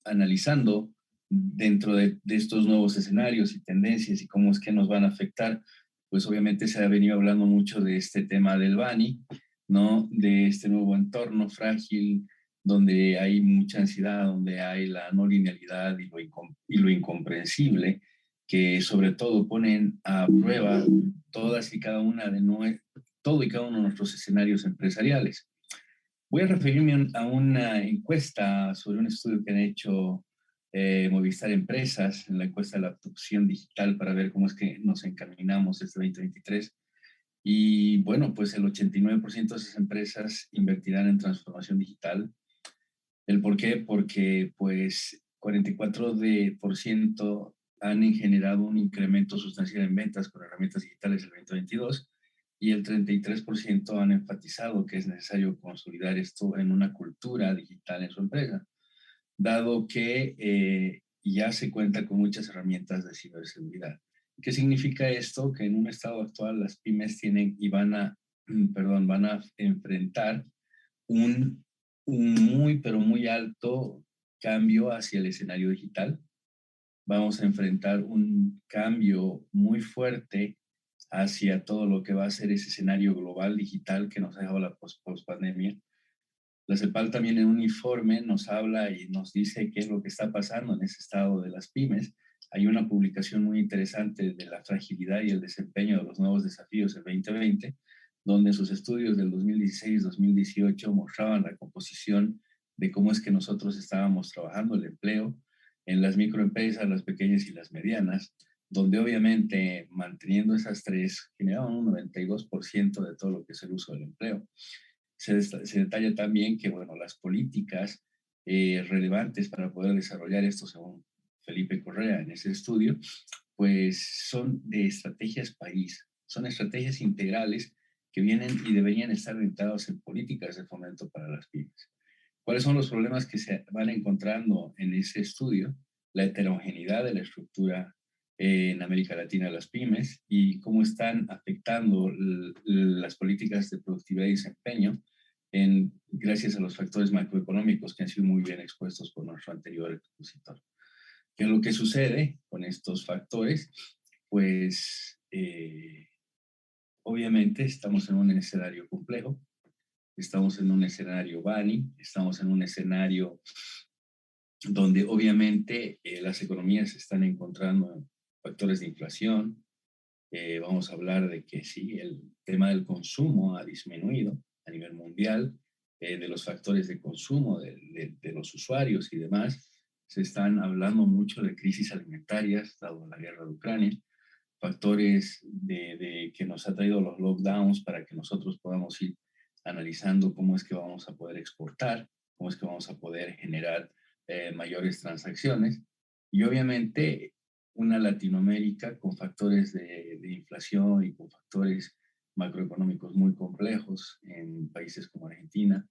Speaker 3: analizando dentro de estos nuevos escenarios y tendencias y cómo es que nos van a afectar, pues obviamente se ha venido hablando mucho de este tema del BANI, ¿no? De este nuevo entorno frágil, donde hay mucha ansiedad, donde hay la no linealidad y lo incomprensible, que sobre todo ponen a prueba todas y cada una todo y cada uno de nuestros escenarios empresariales. Voy a referirme a una encuesta sobre un estudio que han hecho Movistar Empresas, en la encuesta de la adopción digital, para ver cómo es que nos encaminamos este 2023. Y bueno, pues el 89% de esas empresas invertirán en transformación digital. ¿El por qué? Porque pues 44% han generado un incremento sustancial en ventas con herramientas digitales el 2022, y el 33% han enfatizado que es necesario consolidar esto en una cultura digital en su empresa, dado que ya se cuenta con muchas herramientas de ciberseguridad. ¿Qué significa esto? Que en un estado actual las pymes tienen y van a enfrentar un muy, pero muy alto cambio hacia el escenario digital. Vamos a enfrentar un cambio muy fuerte hacia todo lo que va a ser ese escenario global digital que nos ha dejado la post-pandemia. La CEPAL también en un informe nos habla y nos dice qué es lo que está pasando en ese estado de las pymes. Hay una publicación muy interesante de la fragilidad y el desempeño de los nuevos desafíos del 2020, donde sus estudios del 2016-2018 mostraban la composición de cómo es que nosotros estábamos trabajando el empleo en las microempresas, las pequeñas y las medianas, donde obviamente manteniendo esas tres generaban un 92% de todo lo que es el uso del empleo. Se detalla también que, bueno, las políticas relevantes para poder desarrollar esto, según Felipe Correa en ese estudio, pues son de estrategias país, son estrategias integrales que vienen y deberían estar orientados en políticas de fomento para las pymes. ¿Cuáles son los problemas que se van encontrando en ese estudio? La heterogeneidad de la estructura en América Latina de las pymes y cómo están afectando las políticas de productividad y desempeño gracias a los factores macroeconómicos que han sido muy bien expuestos por nuestro anterior expositor. ¿Qué es lo que sucede con estos factores? Pues obviamente estamos en un escenario complejo, estamos en un escenario BANI, estamos en un escenario donde obviamente las economías están encontrando factores de inflación. Vamos a hablar de que sí, el tema del consumo ha disminuido a nivel mundial, de los factores de consumo de los usuarios y demás. Se están hablando mucho de crisis alimentarias, dado la guerra de Ucrania, factores que nos ha traído los lockdowns para que nosotros podamos ir analizando cómo es que vamos a poder exportar, cómo es que vamos a poder generar mayores transacciones. Y obviamente una Latinoamérica con factores de inflación y con factores macroeconómicos muy complejos en países como Argentina,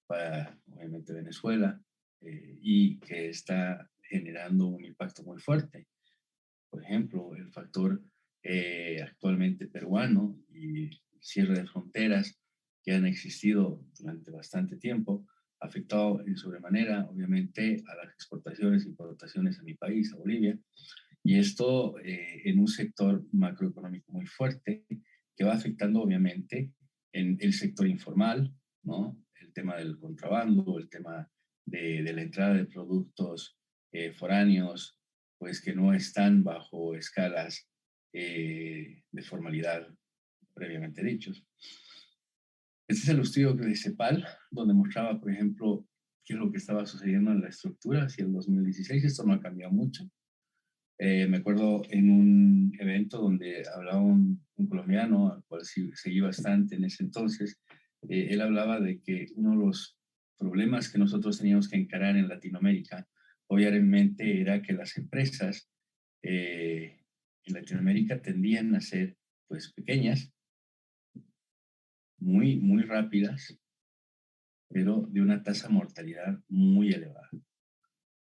Speaker 3: obviamente Venezuela, y que está generando un impacto muy fuerte. Por ejemplo, el factor actualmente peruano y cierre de fronteras que han existido durante bastante tiempo, ha afectado en sobremanera, obviamente, a las exportaciones e importaciones a mi país, a Bolivia, y esto en un sector macroeconómico muy fuerte que va afectando, obviamente, en el sector informal, ¿no? El tema del contrabando, el tema de la entrada de productos foráneos, pues que no están bajo escalas de formalidad previamente dichos. Este es el estudio de CEPAL, donde mostraba, por ejemplo, qué es lo que estaba sucediendo en la estructura hacia el 2016. Esto no ha cambiado mucho. Me acuerdo en un evento donde hablaba un colombiano, al cual seguí bastante en ese entonces, él hablaba de que uno de los problemas que nosotros teníamos que encarar en Latinoamérica, obviamente, era que las empresas en Latinoamérica tendían a ser pues pequeñas, muy rápidas, pero de una tasa de mortalidad muy elevada.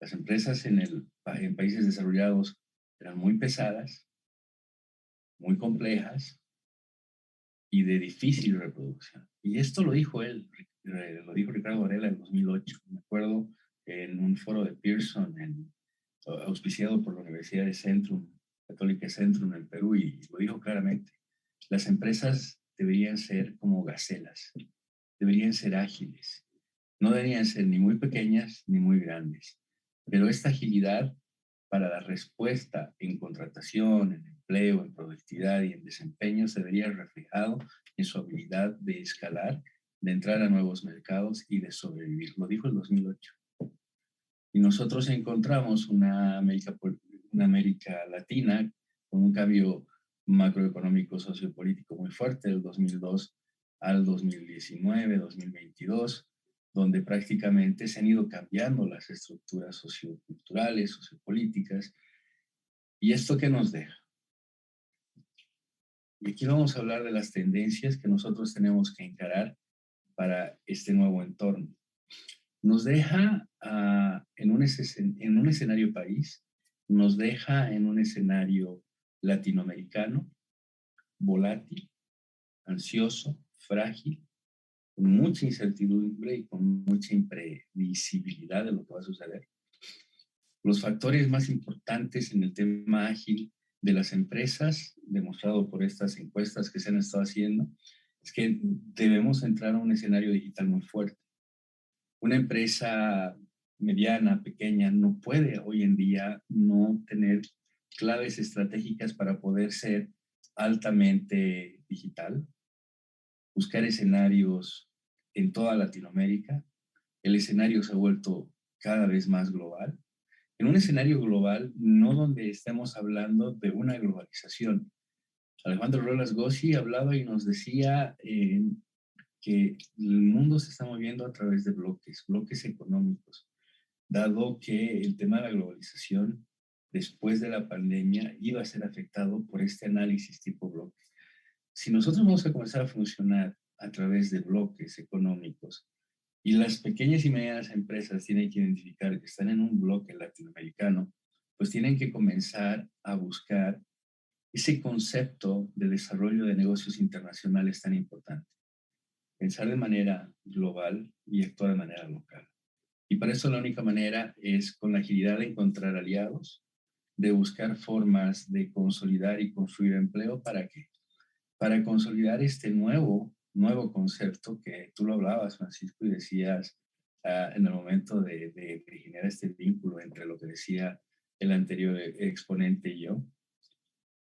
Speaker 3: Las empresas en países desarrollados eran muy pesadas, muy complejas y de difícil reproducción. Y esto lo dijo él, lo dijo Ricardo Varela en 2008. Me acuerdo en un foro de Pearson, auspiciado por la Universidad de Centrum, Católica Centrum en Perú, y lo dijo claramente. Las empresas deberían ser como gacelas, deberían ser ágiles, no deberían ser ni muy pequeñas ni muy grandes. Pero esta agilidad para la respuesta en contratación, en empleo, en productividad y en desempeño se vería reflejado en su habilidad de escalar, de entrar a nuevos mercados y de sobrevivir. Lo dijo el 2008. Y nosotros encontramos una América Latina con un cambio macroeconómico sociopolítico muy fuerte del 2002 al 2019, 2022, donde prácticamente se han ido cambiando las estructuras socioculturales, sociopolíticas. ¿Y esto qué nos deja? Y aquí vamos a hablar de las tendencias que nosotros tenemos que encarar para este nuevo entorno. Nos deja en un escenario país, nos deja en un escenario latinoamericano, volátil, ansioso, frágil, con mucha incertidumbre y con mucha imprevisibilidad de lo que va a suceder. Los factores más importantes en el tema ágil de las empresas, demostrado por estas encuestas que se han estado haciendo, es que debemos entrar a un escenario digital muy fuerte. Una empresa mediana, pequeña, no puede hoy en día no tener claves estratégicas para poder ser altamente digital, buscar escenarios en toda Latinoamérica. El escenario se ha vuelto cada vez más global. En un escenario global, no donde estemos hablando de una globalización. Alejandro Rolas Gossi hablaba y nos decía que el mundo se está moviendo a través de bloques económicos, dado que el tema de la globalización después de la pandemia iba a ser afectado por este análisis tipo bloque. Si nosotros vamos a comenzar a funcionar a través de bloques económicos y las pequeñas y medianas empresas tienen que identificar que están en un bloque latinoamericano, pues tienen que comenzar a buscar ese concepto de desarrollo de negocios internacionales tan importante. Pensar de manera global y actuar de manera local. Y para eso la única manera es con la agilidad de encontrar aliados, de buscar formas de consolidar y construir empleo. ¿Para qué? Para consolidar este nuevo concepto que tú lo hablabas, Francisco, y decías en el momento de generar este vínculo entre lo que decía el anterior exponente y yo.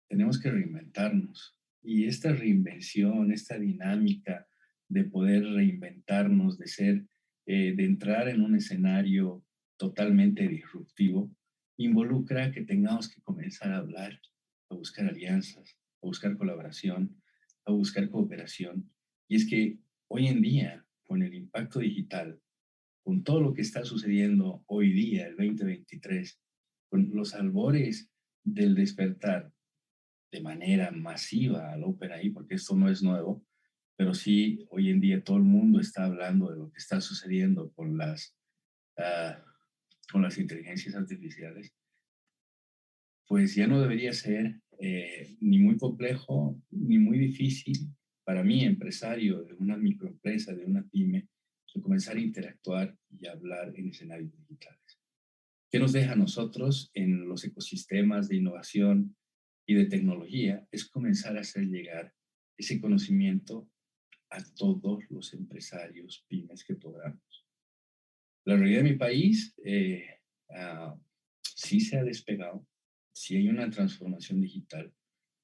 Speaker 3: Tenemos que reinventarnos. Y esta reinvención, esta dinámica de poder reinventarnos, de entrar en un escenario totalmente disruptivo, involucra que tengamos que comenzar a hablar, a buscar alianzas, a buscar colaboración, a buscar cooperación. Y es que hoy en día, con el impacto digital, con todo lo que está sucediendo hoy día, el 2023, con los albores del despertar de manera masiva al OpenAI, porque esto no es nuevo, pero sí hoy en día todo el mundo está hablando de lo que está sucediendo uh, con las inteligencias artificiales, pues ya no debería ser ni muy complejo ni muy difícil para mí, empresario de una microempresa, de una pyme, de comenzar a interactuar y hablar en escenarios digitales. ¿Qué nos deja a nosotros en los ecosistemas de innovación y de tecnología? Es comenzar a hacer llegar ese conocimiento a todos los empresarios pymes que podamos. La realidad de mi país sí se ha despegado, sí hay una transformación digital,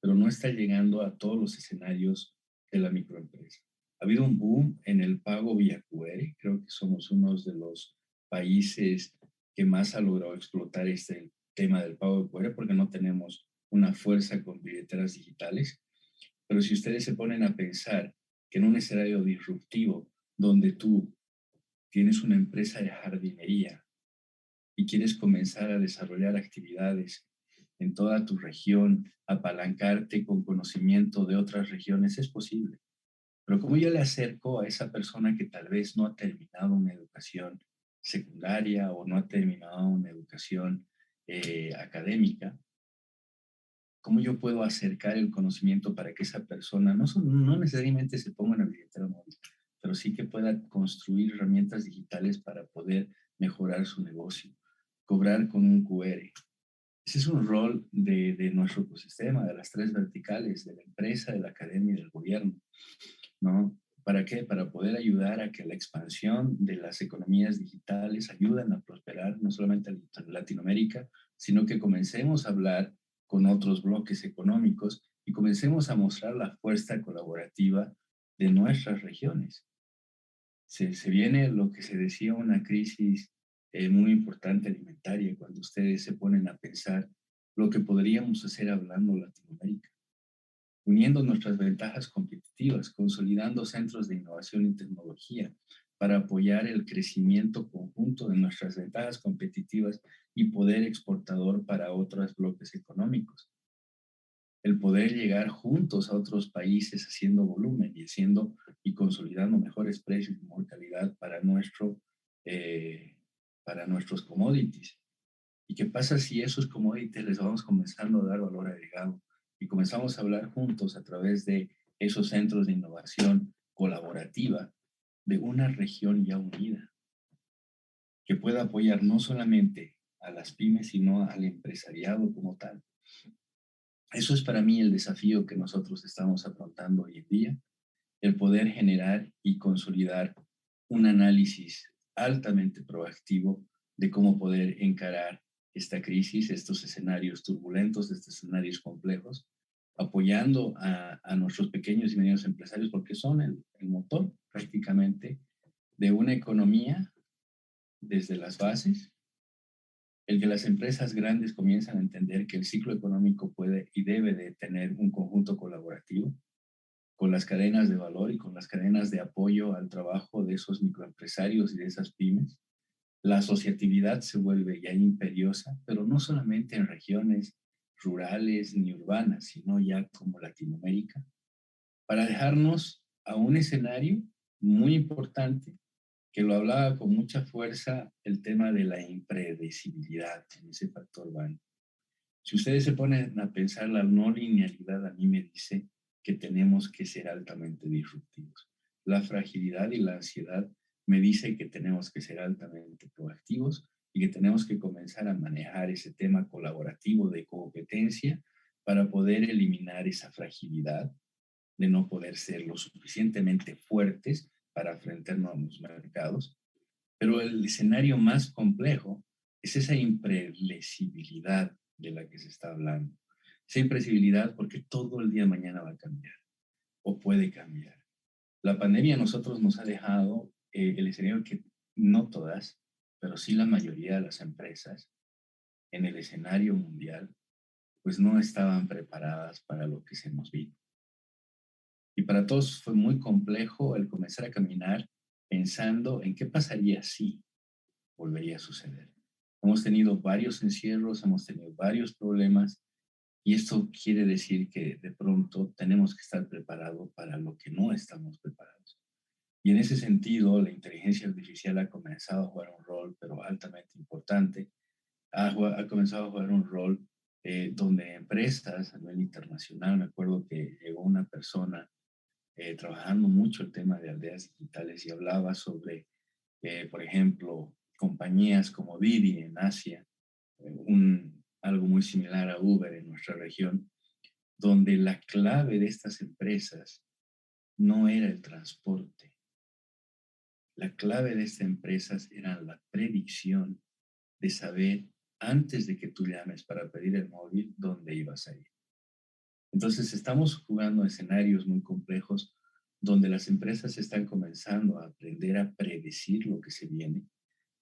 Speaker 3: pero no está llegando a todos los escenarios de la microempresa. Ha habido un boom en el pago vía QR, creo que somos uno de los países que más ha logrado explotar este tema del pago de QR porque no tenemos una fuerza con billeteras digitales. Pero si ustedes se ponen a pensar que en un escenario disruptivo donde tú tienes una empresa de jardinería y quieres comenzar a desarrollar actividades en toda tu región, apalancarte con conocimiento de otras regiones, es posible. Pero como yo le acerco a esa persona que tal vez no ha terminado una educación secundaria o no ha terminado una educación académica, ¿cómo yo puedo acercar el conocimiento para que esa persona no necesariamente se ponga en la billetera móvil, pero sí que pueda construir herramientas digitales para poder mejorar su negocio, cobrar con un QR? Ese es un rol de nuestro ecosistema, de las tres verticales, de la empresa, de la academia y del gobierno, ¿no? ¿Para qué? Para poder ayudar a que la expansión de las economías digitales ayuden a prosperar no solamente en Latinoamérica, sino que comencemos a hablar con otros bloques económicos y comencemos a mostrar la fuerza colaborativa de nuestras regiones. Se viene lo que se decía una crisis muy importante alimentaria cuando ustedes se ponen a pensar lo que podríamos hacer hablando Latinoamérica, uniendo nuestras ventajas competitivas, consolidando centros de innovación y tecnología para apoyar el crecimiento conjunto de nuestras ventajas competitivas y poder exportador para otros bloques económicos. el poder llegar juntos a otros países haciendo volumen y consolidando mejores precios y mejor calidad para nuestros commodities. ¿Y qué pasa si esos commodities les vamos comenzando a dar valor agregado y comenzamos a hablar juntos a través de esos centros de innovación colaborativa de una región ya unida que pueda apoyar no solamente a las pymes, sino al empresariado como tal? Eso es para mí el desafío que nosotros estamos afrontando hoy en día, el poder generar y consolidar un análisis altamente proactivo de cómo poder encarar esta crisis, estos escenarios turbulentos, estos escenarios complejos, apoyando a nuestros pequeños y medianos empresarios, porque son el motor prácticamente de una economía desde las bases, el que las empresas grandes comienzan a entender que el ciclo económico puede y debe de tener un conjunto colaborativo con las cadenas de valor y con las cadenas de apoyo al trabajo de esos microempresarios y de esas pymes. La asociatividad se vuelve ya imperiosa, pero no solamente en regiones rurales ni urbanas, sino ya como Latinoamérica, para dejarnos a un escenario muy importante que lo hablaba con mucha fuerza, el tema de la impredecibilidad en ese factor urbano. Si ustedes se ponen a pensar, la no linealidad a mí me dice que tenemos que ser altamente disruptivos. La fragilidad y la ansiedad me dice que tenemos que ser altamente proactivos y que tenemos que comenzar a manejar ese tema colaborativo de competencia para poder eliminar esa fragilidad de no poder ser lo suficientemente fuertes para enfrentarnos a los mercados. Pero el escenario más complejo es esa impredecibilidad de la que se está hablando. Esa impredecibilidad porque todo el día de mañana va a cambiar o puede cambiar. La pandemia a nosotros nos ha dejado el escenario que no todas, pero sí la mayoría de las empresas en el escenario mundial, pues no estaban preparadas para lo que se nos vino. Y para todos fue muy complejo el comenzar a caminar pensando en qué pasaría si volvería a suceder. Hemos tenido varios encierros, hemos tenido varios problemas y esto quiere decir que de pronto tenemos que estar preparados para lo que no estamos preparados. Y en ese sentido, la inteligencia artificial ha comenzado a jugar un rol, pero altamente importante. Ha comenzado a jugar un rol donde empresas a nivel internacional, me acuerdo que llegó una persona trabajando mucho el tema de aldeas digitales y hablaba sobre, por ejemplo, compañías como Didi en Asia, algo muy similar a Uber en nuestra región, donde la clave de estas empresas no era el transporte. La clave de estas empresas era la predicción de saber antes de que tú llames para pedir el móvil dónde ibas a ir. Entonces estamos jugando escenarios muy complejos donde las empresas están comenzando a aprender a predecir lo que se viene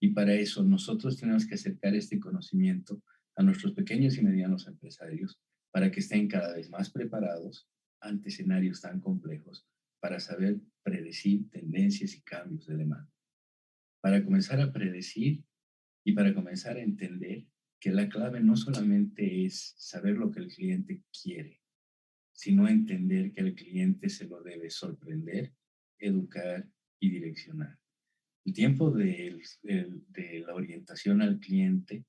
Speaker 3: y para eso nosotros tenemos que acercar este conocimiento a nuestros pequeños y medianos empresarios para que estén cada vez más preparados ante escenarios tan complejos para saber predecir tendencias y cambios de demanda. Para comenzar a predecir y para comenzar a entender que la clave no solamente es saber lo que el cliente quiere, sino entender que el cliente se lo debe sorprender, educar y direccionar. El tiempo de la orientación al cliente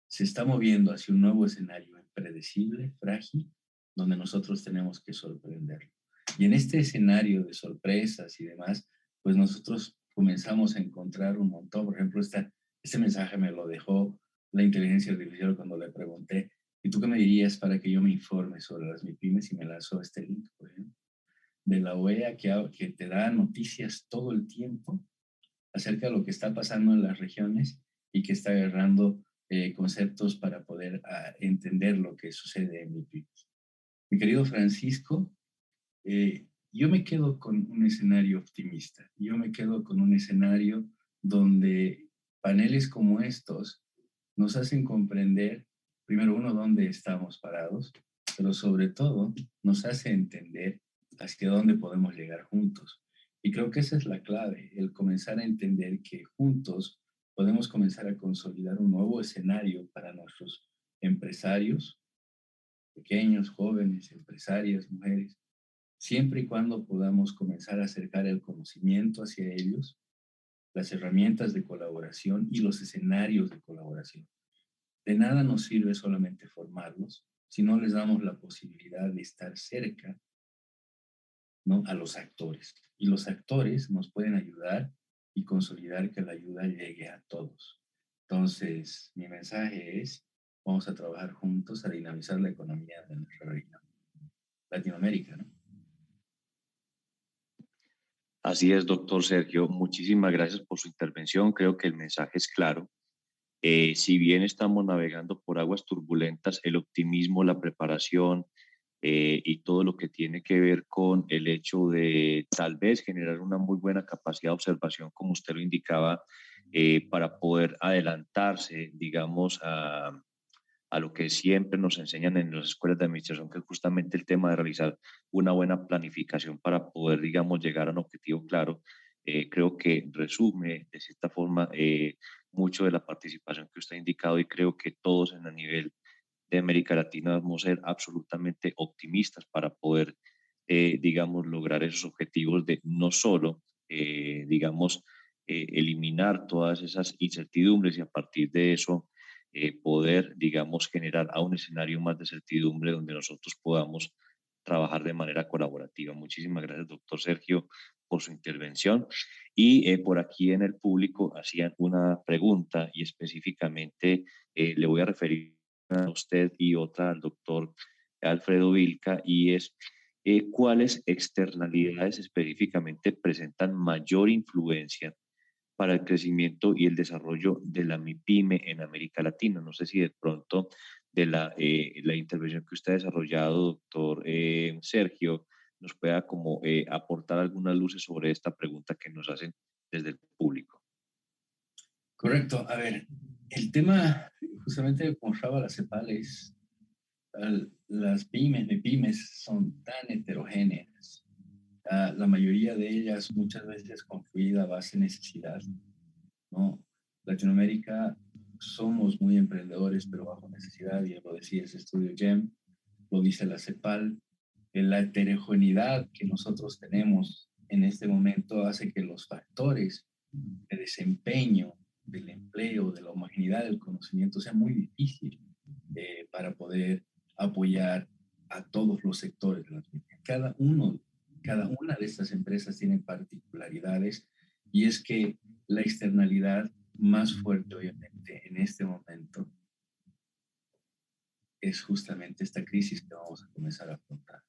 Speaker 3: se está moviendo hacia un nuevo escenario impredecible, frágil, donde nosotros tenemos que sorprenderlo. Y en este escenario de sorpresas y demás, pues nosotros comenzamos a encontrar un montón. Por ejemplo, este mensaje me lo dejó la inteligencia artificial cuando le pregunté, ¿y tú qué me dirías para que yo me informe sobre las MIPYMES? Y me lanzó este link, por ejemplo, de la OEA que te da noticias todo el tiempo acerca de lo que está pasando en las regiones y que está agarrando conceptos para poder entender lo que sucede en MIPYMES. Mi querido Francisco, yo me quedo con un escenario optimista. Yo me quedo con un escenario donde paneles como estos nos hacen comprender, primero uno, dónde estamos parados, pero sobre todo nos hace entender hacia dónde podemos llegar juntos. Y creo que esa es la clave, el comenzar a entender que juntos podemos comenzar a consolidar un nuevo escenario para nuestros empresarios, pequeños, jóvenes, empresarias, mujeres, siempre y cuando podamos comenzar a acercar el conocimiento hacia ellos, las herramientas de colaboración y los escenarios de colaboración. De nada nos sirve solamente formarlos si no les damos la posibilidad de estar cerca, ¿no?, a los actores. Y los actores nos pueden ayudar y consolidar que la ayuda llegue a todos. Entonces, mi mensaje es, vamos a trabajar juntos a dinamizar la economía de nuestra región, Latinoamérica, ¿no?
Speaker 1: Así es, doctor Sergio. Muchísimas gracias por su intervención. Creo que el mensaje es claro. Si bien estamos navegando por aguas turbulentas, el optimismo, la preparación y todo lo que tiene que ver con el hecho de tal vez generar una muy buena capacidad de observación, como usted lo indicaba, para poder adelantarse, digamos, a lo que siempre nos enseñan en las escuelas de administración, que es justamente el tema de realizar una buena planificación para poder, digamos, llegar a un objetivo claro. Creo que resume de cierta forma mucho de la participación que usted ha indicado, y creo que todos en el nivel de América Latina vamos a ser absolutamente optimistas para poder, digamos, lograr esos objetivos de no solo, digamos, eliminar todas esas incertidumbres y a partir de eso poder, digamos, generar a un escenario más de certidumbre donde nosotros podamos trabajar de manera colaborativa. Muchísimas gracias, doctor Sergio, por su intervención. Y por aquí en el público hacían una pregunta y específicamente le voy a referir a usted y otra al doctor Alfredo Vilca, y es cuáles externalidades específicamente presentan mayor influencia para el crecimiento y el desarrollo de la MIPYME en América Latina. No sé si de pronto de la intervención que usted ha desarrollado, doctor Sergio, nos pueda como aportar algunas luces sobre esta pregunta que nos hacen desde el público.
Speaker 3: Correcto. A ver, el tema justamente como hablaba la CEPAL es las MIPYMES son tan heterogéneas. La mayoría de ellas muchas veces construida a base de necesidad, ¿no? Latinoamérica somos muy emprendedores, pero bajo necesidad, y lo decía ese estudio GEM, lo dice la CEPAL. La heterogeneidad que nosotros tenemos en este momento hace que los factores de desempeño del empleo, de la homogeneidad del conocimiento, sea muy difícil para poder apoyar a todos los sectores de la economía. Cada una de estas empresas tiene particularidades, y es que la externalidad más fuerte, obviamente, en este momento es justamente esta crisis que vamos a comenzar a afrontar,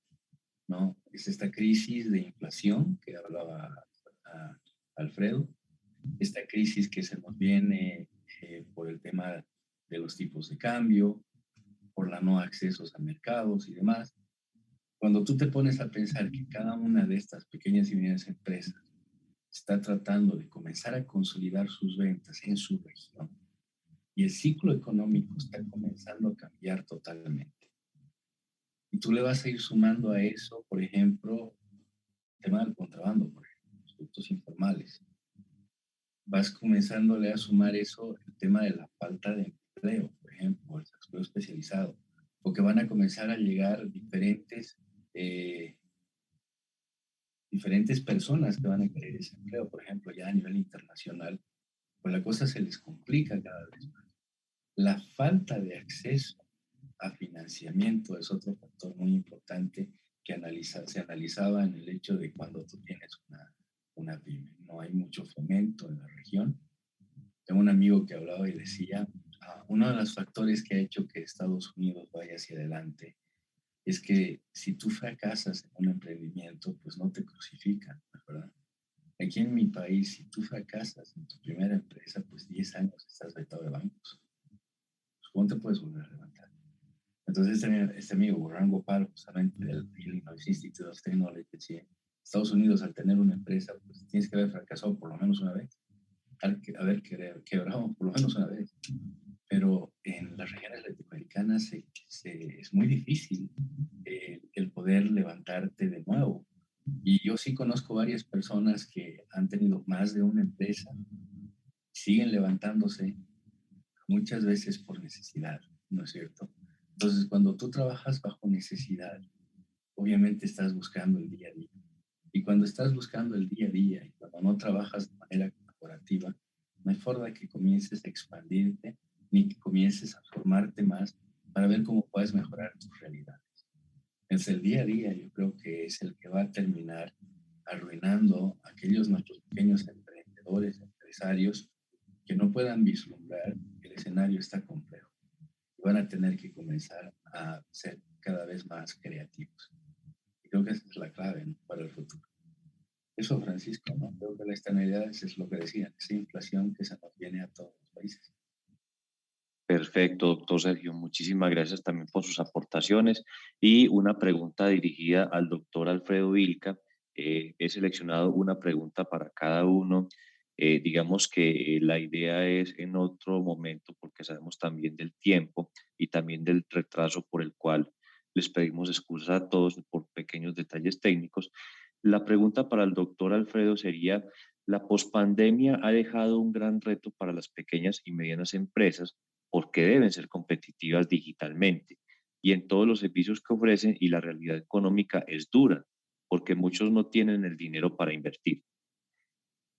Speaker 3: ¿no? Es esta crisis de inflación que hablaba Alfredo, esta crisis que se nos viene por el tema de los tipos de cambio, por la no accesos a mercados y demás. Cuando tú te pones a pensar que cada una de estas pequeñas y medianas empresas está tratando de comenzar a consolidar sus ventas en su región y el ciclo económico está comenzando a cambiar totalmente, y tú le vas a ir sumando a eso, por ejemplo, el tema del contrabando, por ejemplo, los productos informales, vas comenzándole a sumar eso, el tema de la falta de empleo, por ejemplo, el empleo especializado, o que van a comenzar a llegar eh, diferentes personas que van a querer ese empleo, por ejemplo, ya a nivel internacional, pues la cosa se les complica cada vez más. La falta de acceso a financiamiento es otro factor muy importante que se analizaba en el hecho de cuando tú tienes una pyme. No hay mucho fomento en la región. Tengo un amigo que hablaba y decía, uno de los factores que ha hecho que Estados Unidos vaya hacia adelante es que si tú fracasas en un emprendimiento, pues no te crucifican, ¿verdad? Aquí en mi país, si tú fracasas en tu primera empresa, pues 10 años estás vetado de bancos. Pues, ¿cómo te puedes volver a levantar? Entonces, este amigo, Burhan Gopal, justamente del Illinois Institute of Technology, decía, Estados Unidos, al tener una empresa, pues tienes que haber fracasado por lo menos una vez, haber quebrado por lo menos una vez. Pero en las regiones latinoamericanas es muy difícil el poder levantarte de nuevo. Y yo sí conozco varias personas que han tenido más de una empresa, siguen levantándose, muchas veces por necesidad, ¿no es cierto? Entonces, cuando tú trabajas bajo necesidad, obviamente estás buscando el día a día. Y cuando estás buscando el día a día y cuando no trabajas de manera colaborativa, no hay forma de que comiences a expandirte ni que comiences a formarte más para ver cómo puedes mejorar tus realidades. Es el día a día, yo creo que es el que va a terminar arruinando a aquellos nuestros pequeños emprendedores, empresarios, que no puedan vislumbrar que el escenario está complejo. Van a tener que comenzar a ser cada vez más creativos. Y creo que esa es la clave, ¿no?, para el futuro. Eso, Francisco, ¿no? Creo que la externalidad es lo que decían, esa inflación que se nos viene a todos los países.
Speaker 1: Perfecto, doctor Sergio. Muchísimas gracias también por sus aportaciones. Y una pregunta dirigida al doctor Alfredo Vilca. He seleccionado una pregunta para cada uno. Digamos que la idea es en otro momento, porque sabemos también del tiempo y también del retraso por el cual les pedimos excusas a todos por pequeños detalles técnicos. La pregunta para el doctor Alfredo sería: la pospandemia ha dejado un gran reto para las pequeñas y medianas empresas porque deben ser competitivas digitalmente y en todos los servicios que ofrecen, y la realidad económica es dura porque muchos no tienen el dinero para invertir.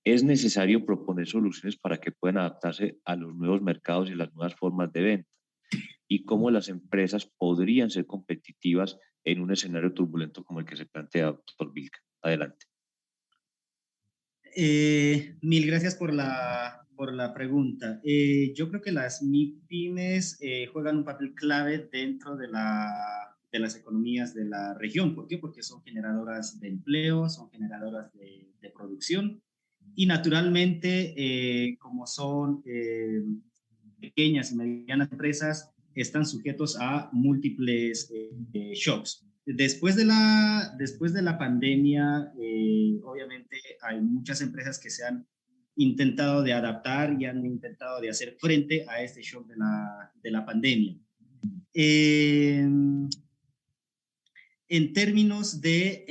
Speaker 1: Es necesario proponer soluciones para que puedan adaptarse a los nuevos mercados y las nuevas formas de venta, y cómo las empresas podrían ser competitivas en un escenario turbulento como el que se plantea, doctor Vilca. Adelante.
Speaker 2: Mil gracias por la pregunta. Yo creo que las MIPYMES juegan un papel clave dentro de las economías de la región. ¿Por qué? Porque son generadoras de empleo, son generadoras de producción y naturalmente, como son pequeñas y medianas empresas, están sujetos a múltiples shocks. Después de la pandemia, obviamente hay muchas empresas que se han intentado de adaptar y han intentado de hacer frente a este shock de la pandemia. En términos de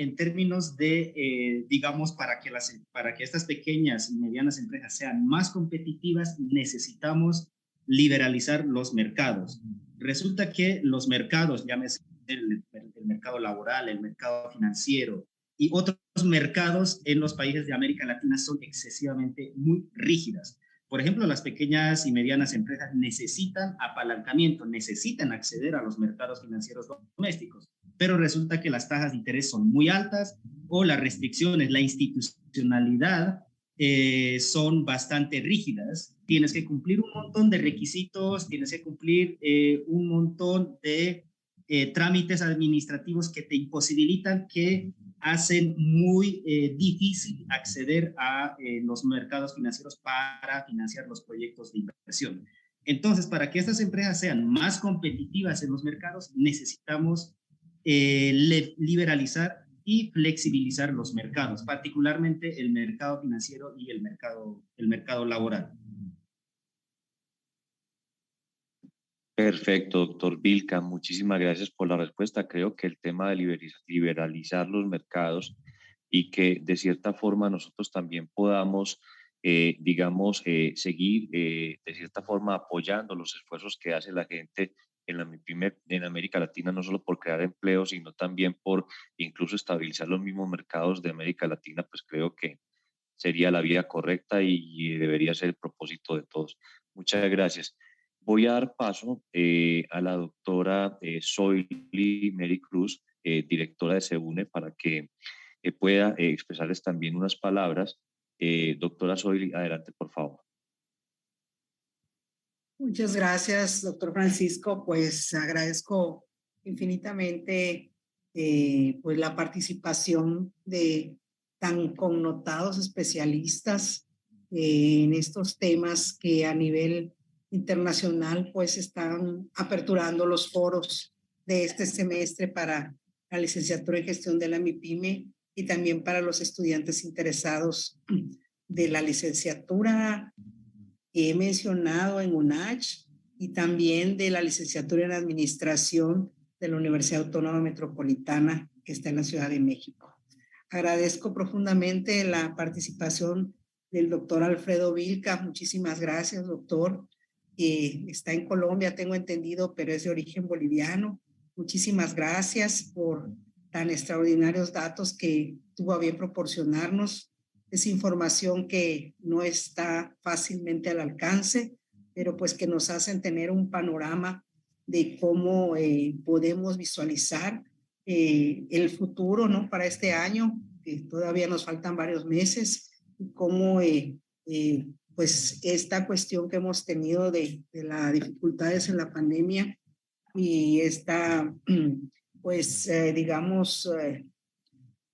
Speaker 2: digamos, para que estas pequeñas y medianas empresas sean más competitivas, necesitamos liberalizar los mercados. Resulta que los mercados, llámese el mercado laboral, el mercado financiero y otros mercados en los países de América Latina, son excesivamente muy rígidas. Por ejemplo, las pequeñas y medianas empresas necesitan apalancamiento, necesitan acceder a los mercados financieros domésticos, pero resulta que las tasas de interés son muy altas o las restricciones, la institucionalidad son bastante rígidas. Tienes que cumplir un montón de requisitos, tienes que cumplir un montón de trámites administrativos que te imposibilitan, que hacen muy difícil acceder a los mercados financieros para financiar los proyectos de inversión. Entonces, para que estas empresas sean más competitivas en los mercados, necesitamos liberalizar y flexibilizar los mercados, particularmente el mercado financiero y el mercado laboral.
Speaker 1: Perfecto, doctor Vilca, muchísimas gracias por la respuesta. Creo que el tema de liberalizar los mercados y que de cierta forma nosotros también podamos, digamos, seguir de cierta forma apoyando los esfuerzos que hace la gente en América Latina, no solo por crear empleos, sino también por incluso estabilizar los mismos mercados de América Latina, pues creo que sería la vía correcta y debería ser el propósito de todos. Muchas gracias. Voy a dar paso a la doctora Zoily Mary Cruz, directora de SEBUNE, para que pueda expresarles también unas palabras. Doctora Zoily, adelante, por favor.
Speaker 4: Muchas gracias, doctor Francisco. Pues agradezco infinitamente pues la participación de tan connotados especialistas en estos temas que a nivel internacional pues están aperturando los foros de este semestre para la licenciatura en gestión de la MIPYME y también para los estudiantes interesados de la licenciatura que he mencionado en UNACH y también de la licenciatura en administración de la Universidad Autónoma Metropolitana, que está en la Ciudad de México. Agradezco profundamente la participación del doctor Alfredo Vilca. Muchísimas gracias, doctor. que está en Colombia, tengo entendido, pero es de origen boliviano. Muchísimas gracias por tan extraordinarios datos que tuvo a bien proporcionarnos. Es información que no está fácilmente al alcance, pero pues que nos hacen tener un panorama de cómo podemos visualizar el futuro, ¿no? Para este año, que todavía nos faltan varios meses, y cómo pues esta cuestión que hemos tenido de las dificultades en la pandemia y esta, pues digamos,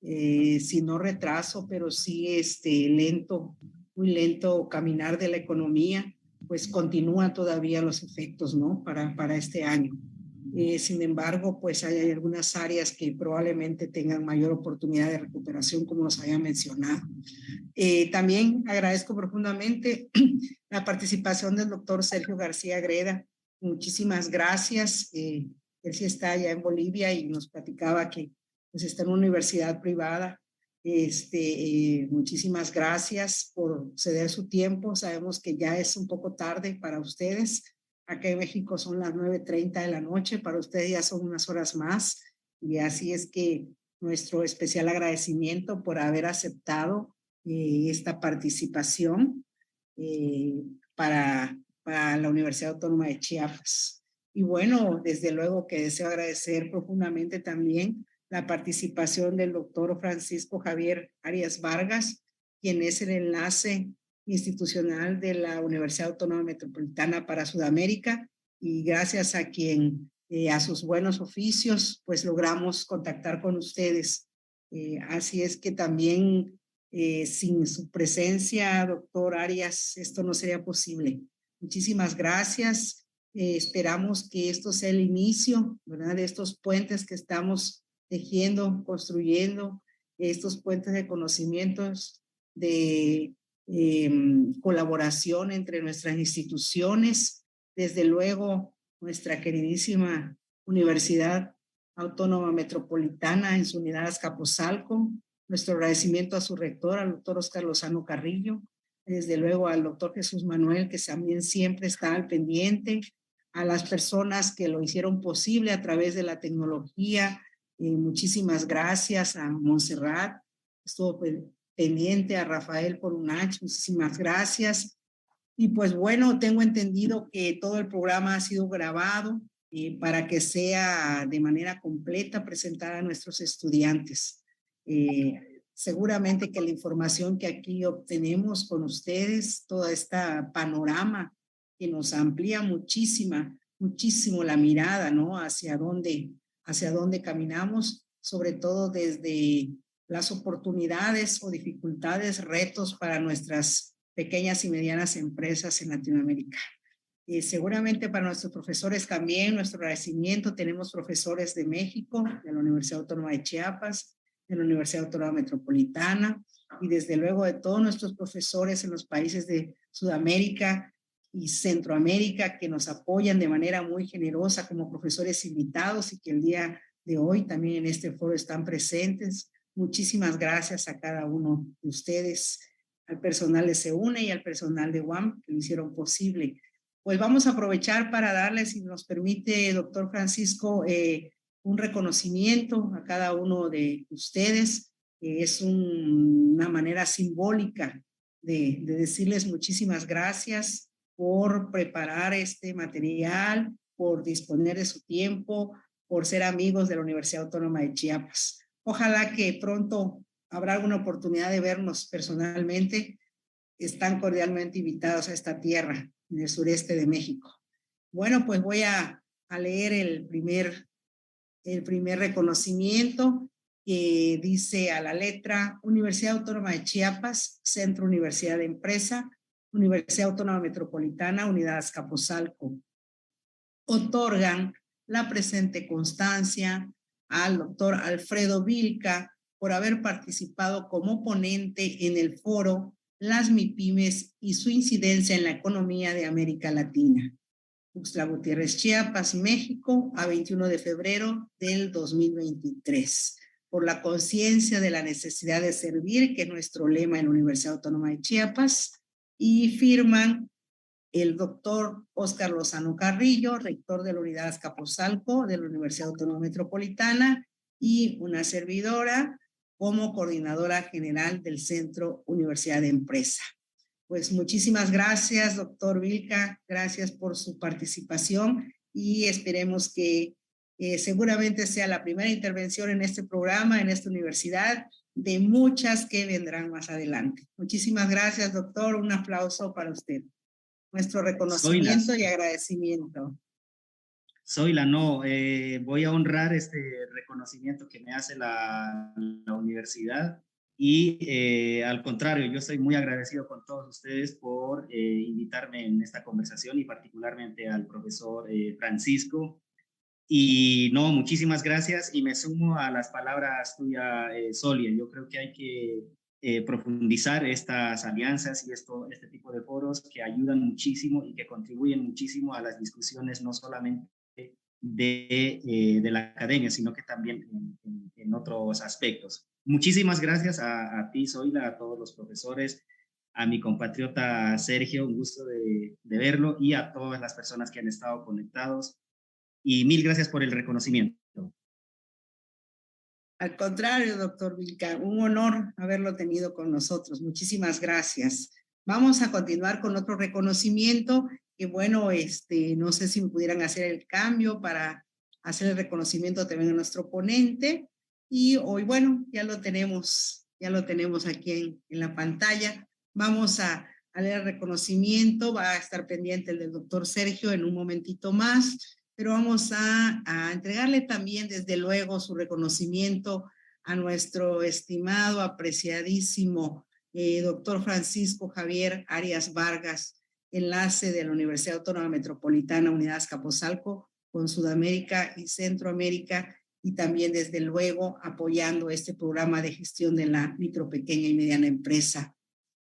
Speaker 4: si no retraso, pero sí lento, muy lento caminar de la economía, pues continúa todavía los efectos, ¿no? Para este año. Sin embargo, pues hay algunas áreas que probablemente tengan mayor oportunidad de recuperación, como los había mencionado. También agradezco profundamente la participación del doctor Sergio García Greda. Muchísimas gracias. Él sí está allá en Bolivia y nos platicaba que pues, está en una universidad privada. Muchísimas gracias por ceder su tiempo. Sabemos que ya es un poco tarde para ustedes. Acá en México son las 9:30 de la noche, para ustedes ya son unas horas más. Y así es que nuestro especial agradecimiento por haber aceptado esta participación para la Universidad Autónoma de Chiapas. Y bueno, desde luego que deseo agradecer profundamente también la participación del doctor Francisco Javier Arias Vargas, quien es el enlace institucional de la Universidad Autónoma Metropolitana para Sudamérica, y gracias a quien, a sus buenos oficios, pues logramos contactar con ustedes. Así es que también sin su presencia, doctor Arias, esto no sería posible. Muchísimas gracias. Esperamos que esto sea el inicio, ¿verdad?, de estos puentes que estamos tejiendo, construyendo, estos puentes de conocimientos, de colaboración entre nuestras instituciones, desde luego nuestra queridísima Universidad Autónoma Metropolitana en su unidad Azcapotzalco. Nuestro agradecimiento a su rector, al doctor Oscar Lozano Carrillo, desde luego al doctor Jesús Manuel, que también siempre está al pendiente, a las personas que lo hicieron posible a través de la tecnología. Muchísimas gracias a Montserrat, estuvo pendiente, a Rafael Porunach, muchísimas gracias. Y pues bueno, tengo entendido que todo el programa ha sido grabado para que sea de manera completa presentada a nuestros estudiantes. Seguramente que la información que aquí obtenemos con ustedes, toda esta panorama que nos amplía muchísimo la mirada, ¿no? Hacia dónde caminamos, sobre todo desde las oportunidades o dificultades, retos para nuestras pequeñas y medianas empresas en Latinoamérica. Seguramente para nuestros profesores también, nuestro agradecimiento. Tenemos profesores de México, de la Universidad Autónoma de Chiapas, de la Universidad Autónoma Metropolitana, y desde luego de todos nuestros profesores en los países de Sudamérica y Centroamérica, que nos apoyan de manera muy generosa como profesores invitados y que el día de hoy también en este foro están presentes. Muchísimas gracias a cada uno de ustedes, al personal de SEUNE y al personal de UAM que lo hicieron posible. Pues vamos a aprovechar para darles, si nos permite, doctor Francisco, un reconocimiento a cada uno de ustedes. Es una manera simbólica de decirles muchísimas gracias por preparar este material, por disponer de su tiempo, por ser amigos de la Universidad Autónoma de Chiapas. Ojalá que pronto habrá alguna oportunidad de vernos personalmente. Están cordialmente invitados a esta tierra en el sureste de México. Bueno, pues voy a leer el primer reconocimiento, que dice a la letra: Universidad Autónoma de Chiapas, Centro Universidad de Empresa, Universidad Autónoma Metropolitana, Unidad Azcapotzalco. Otorgan la presente constancia al doctor Alfredo Vilca por haber participado como ponente en el foro Las MIPYMES y su incidencia en la economía de América Latina. Tuxtla Gutiérrez, Chiapas, México, a 21 de febrero del 2023. Por la conciencia de la necesidad de servir, que es nuestro lema en la Universidad Autónoma de Chiapas, y firman el doctor Óscar Lozano Carrillo, rector de la Unidad Azcapotzalco de la Universidad Autónoma Metropolitana, y una servidora como coordinadora general del Centro Universidad de Empresa. Pues muchísimas gracias, doctor Vilca, gracias por su participación y esperemos que seguramente sea la primera intervención en este programa, en esta universidad, de muchas que vendrán más adelante. Muchísimas gracias, doctor. Un aplauso para usted. Nuestro reconocimiento y agradecimiento.
Speaker 2: No, voy a honrar este reconocimiento que me hace la universidad y al contrario, yo estoy muy agradecido con todos ustedes por invitarme en esta conversación y particularmente al profesor Francisco. Y no, muchísimas gracias y me sumo a las palabras tuyas, Solia. Yo creo que hay que profundizar estas alianzas y este tipo de foros que ayudan muchísimo y que contribuyen muchísimo a las discusiones, no solamente de la academia, sino que también en otros aspectos. Muchísimas gracias a ti, Zoila, a todos los profesores, a mi compatriota Sergio, un gusto de verlo, y a todas las personas que han estado conectados. Y mil gracias por el reconocimiento.
Speaker 4: Al contrario, doctor Vilca, un honor haberlo tenido con nosotros. Muchísimas gracias. Vamos a continuar con otro reconocimiento. Que bueno, no sé si me pudieran hacer el cambio para hacer el reconocimiento también a nuestro ponente. Y hoy, bueno, ya lo tenemos aquí en la pantalla. Vamos a leer el reconocimiento. Va a estar pendiente el del doctor Sergio en un momentito más. Pero vamos a entregarle también, desde luego, su reconocimiento a nuestro estimado, apreciadísimo doctor Francisco Javier Arias Vargas, enlace de la Universidad Autónoma Metropolitana, Unidad Azcapotzalco, con Sudamérica y Centroamérica, y también, desde luego, apoyando este programa de gestión de la micro, pequeña y mediana empresa.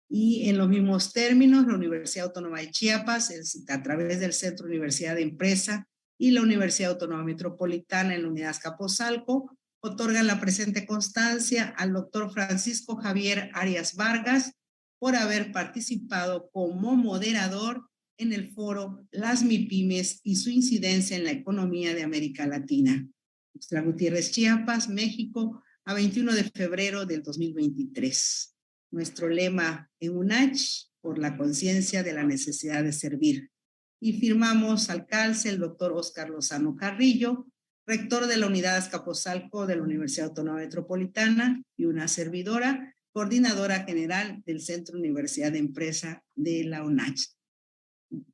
Speaker 4: Y en los mismos términos, la Universidad Autónoma de Chiapas, a través del Centro Universidad de Empresa, y la Universidad Autónoma Metropolitana en la Unidad Azcapotzalco, otorgan la presente constancia al doctor Francisco Javier Arias Vargas por haber participado como moderador en el foro Las MIPYMES y su incidencia en la economía de América Latina. Tuxtla Gutiérrez, Chiapas, México, a 21 de febrero del 2023. Nuestro lema en UNACH, por la conciencia de la necesidad de servir. Y firmamos al calce el doctor Óscar Lozano Carrillo, rector de la Unidad Azcapotzalco de la Universidad Autónoma Metropolitana, y una servidora, coordinadora general del Centro Universidad de Empresa de la UNACH.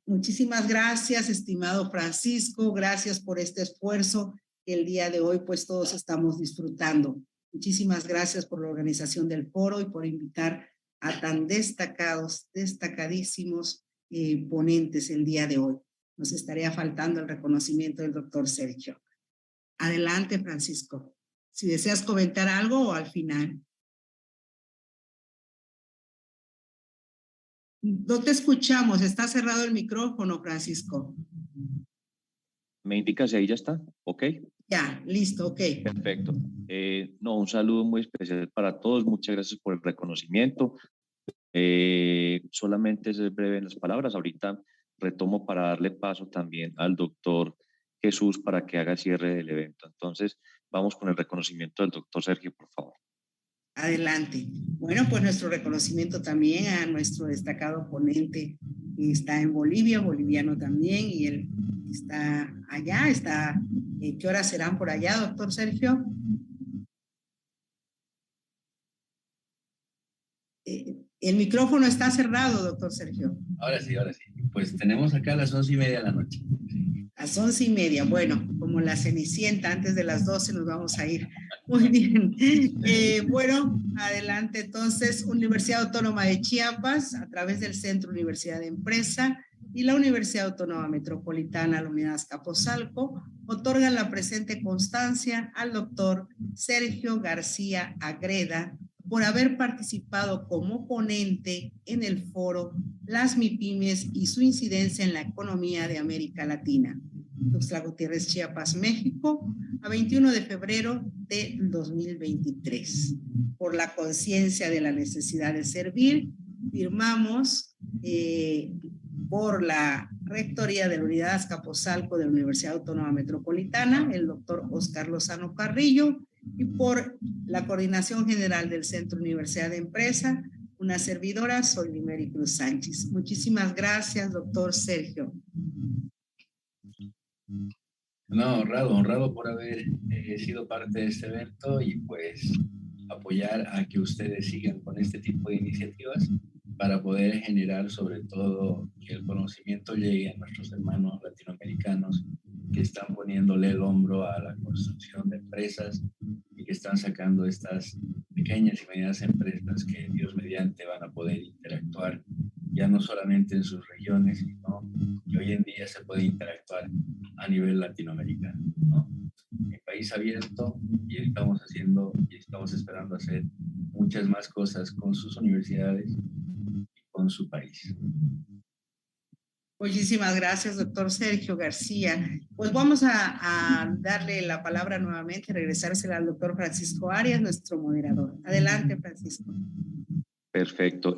Speaker 4: Muchísimas gracias, estimado Francisco, gracias por este esfuerzo que el día de hoy pues todos estamos disfrutando. Muchísimas gracias por la organización del foro y por invitar a tan destacadísimos ponentes el día de hoy. Nos estaría faltando el reconocimiento del doctor Sergio. Adelante, Francisco. Si deseas comentar algo o al final. No te escuchamos, está cerrado el micrófono, Francisco.
Speaker 1: ¿Me indica si ahí ya está? ¿Ok?
Speaker 4: Ya, listo, ok.
Speaker 1: Perfecto. No, un saludo muy especial para todos. Muchas gracias por el reconocimiento. Solamente ser breve en las palabras. Ahorita retomo para darle paso también al doctor Jesús para que haga cierre del evento. Entonces, vamos con el reconocimiento del doctor Sergio, por favor.
Speaker 4: Adelante. Bueno, pues nuestro reconocimiento también a nuestro destacado ponente que está en Bolivia, boliviano también, y él está allá, ¿qué horas serán por allá, doctor Sergio? El micrófono está cerrado, doctor Sergio.
Speaker 3: Ahora sí. Pues tenemos acá a las 11:30 de la noche.
Speaker 4: A las 11:30, bueno, como la Cenicienta, antes de las 12 nos vamos a ir. Muy bien. Bueno, adelante entonces, Universidad Autónoma de Chiapas, a través del Centro Universidad de Empresa y la Universidad Autónoma Metropolitana, la Unidad Azcapotzalco, otorgan la presente constancia al doctor Sergio García Agreda por haber participado como ponente en el foro Las MIPYMES y su incidencia en la economía de América Latina. Tuxtla Gutiérrez, Chiapas, México, a 21 de febrero de 2023. Por la conciencia de la necesidad de servir, firmamos por la Rectoría de la Unidad Azcapotzalco de la Universidad Autónoma Metropolitana, el doctor Oscar Lozano Carrillo, y por la Coordinación General del Centro Universidad de Empresa, una servidora, soy Limeri Cruz Sánchez. Muchísimas gracias, doctor Sergio.
Speaker 3: No, honrado por haber sido parte de este evento y pues apoyar a que ustedes sigan con este tipo de iniciativas para poder generar sobre todo que el conocimiento llegue a nuestros hermanos latinoamericanos que están poniéndole el hombro a la construcción de empresas y que están sacando estas pequeñas y medianas empresas que Dios mediante van a poder interactuar ya no solamente en sus regiones, sino que hoy en día se puede interactuar a nivel latinoamericano, ¿no? En país abierto, y estamos haciendo y estamos esperando hacer muchas más cosas con sus universidades y con su país.
Speaker 4: Muchísimas gracias, doctor Sergio García. Pues vamos a darle la palabra nuevamente, regresársela al doctor Francisco Arias, nuestro moderador. Adelante, Francisco.
Speaker 1: Perfecto.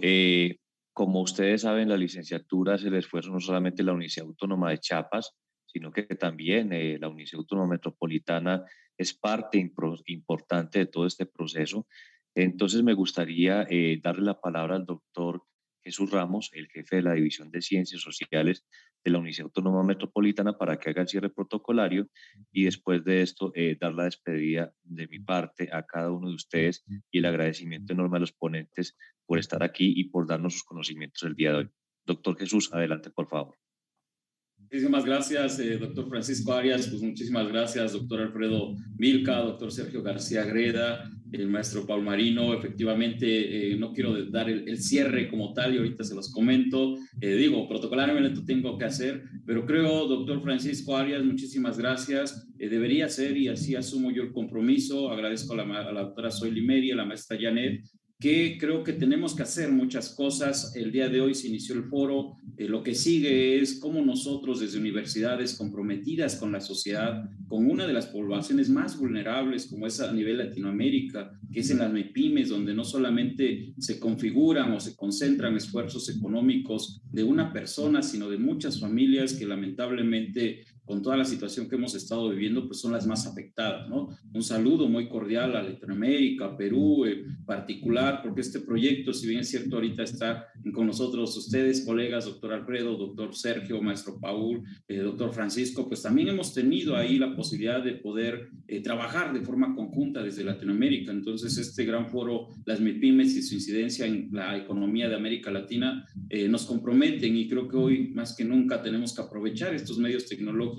Speaker 1: Como ustedes saben, la licenciatura es el esfuerzo no solamente de la Universidad Autónoma de Chiapas, sino que también la Universidad Autónoma Metropolitana es parte importante de todo este proceso. Entonces me gustaría darle la palabra al doctor Jesús Ramos, el jefe de la División de Ciencias Sociales de la Universidad Autónoma Metropolitana, para que haga el cierre protocolario y después de esto dar la despedida de mi parte a cada uno de ustedes y el agradecimiento enorme a los ponentes por estar aquí y por darnos sus conocimientos el día de hoy. Doctor Jesús, adelante, por favor.
Speaker 5: Muchísimas gracias, doctor Francisco Arias. Pues muchísimas gracias, doctor Alfredo Milka, doctor Sergio García Greda, el maestro Paul Marino. Efectivamente, no quiero dar el cierre como tal y ahorita se los comento. Digo, protocolariamente tengo que hacer, pero creo, doctor Francisco Arias, muchísimas gracias. Debería ser y así asumo yo el compromiso. Agradezco a la doctora Zoe Limeri, a la maestra Janet, que creo que tenemos que hacer muchas cosas. El día de hoy se inició el foro. Lo que sigue es cómo nosotros desde universidades comprometidas con la sociedad, con una de las poblaciones más vulnerables como es a nivel Latinoamérica, que es en las MIPYMES, donde no solamente se configuran o se concentran esfuerzos económicos de una persona, sino de muchas familias que lamentablemente con toda la situación que hemos estado viviendo, pues son las más afectadas, ¿no? Un saludo muy cordial a Latinoamérica, Perú en particular, porque este proyecto, si bien es cierto, ahorita está con nosotros ustedes, colegas, doctor Alfredo, doctor Sergio, maestro Paul, doctor Francisco, pues también hemos tenido ahí la posibilidad de poder trabajar de forma conjunta desde Latinoamérica. Entonces, este gran foro, las MIPYMES y su incidencia en la economía de América Latina, nos comprometen y creo que hoy más que nunca tenemos que aprovechar estos medios tecnológicos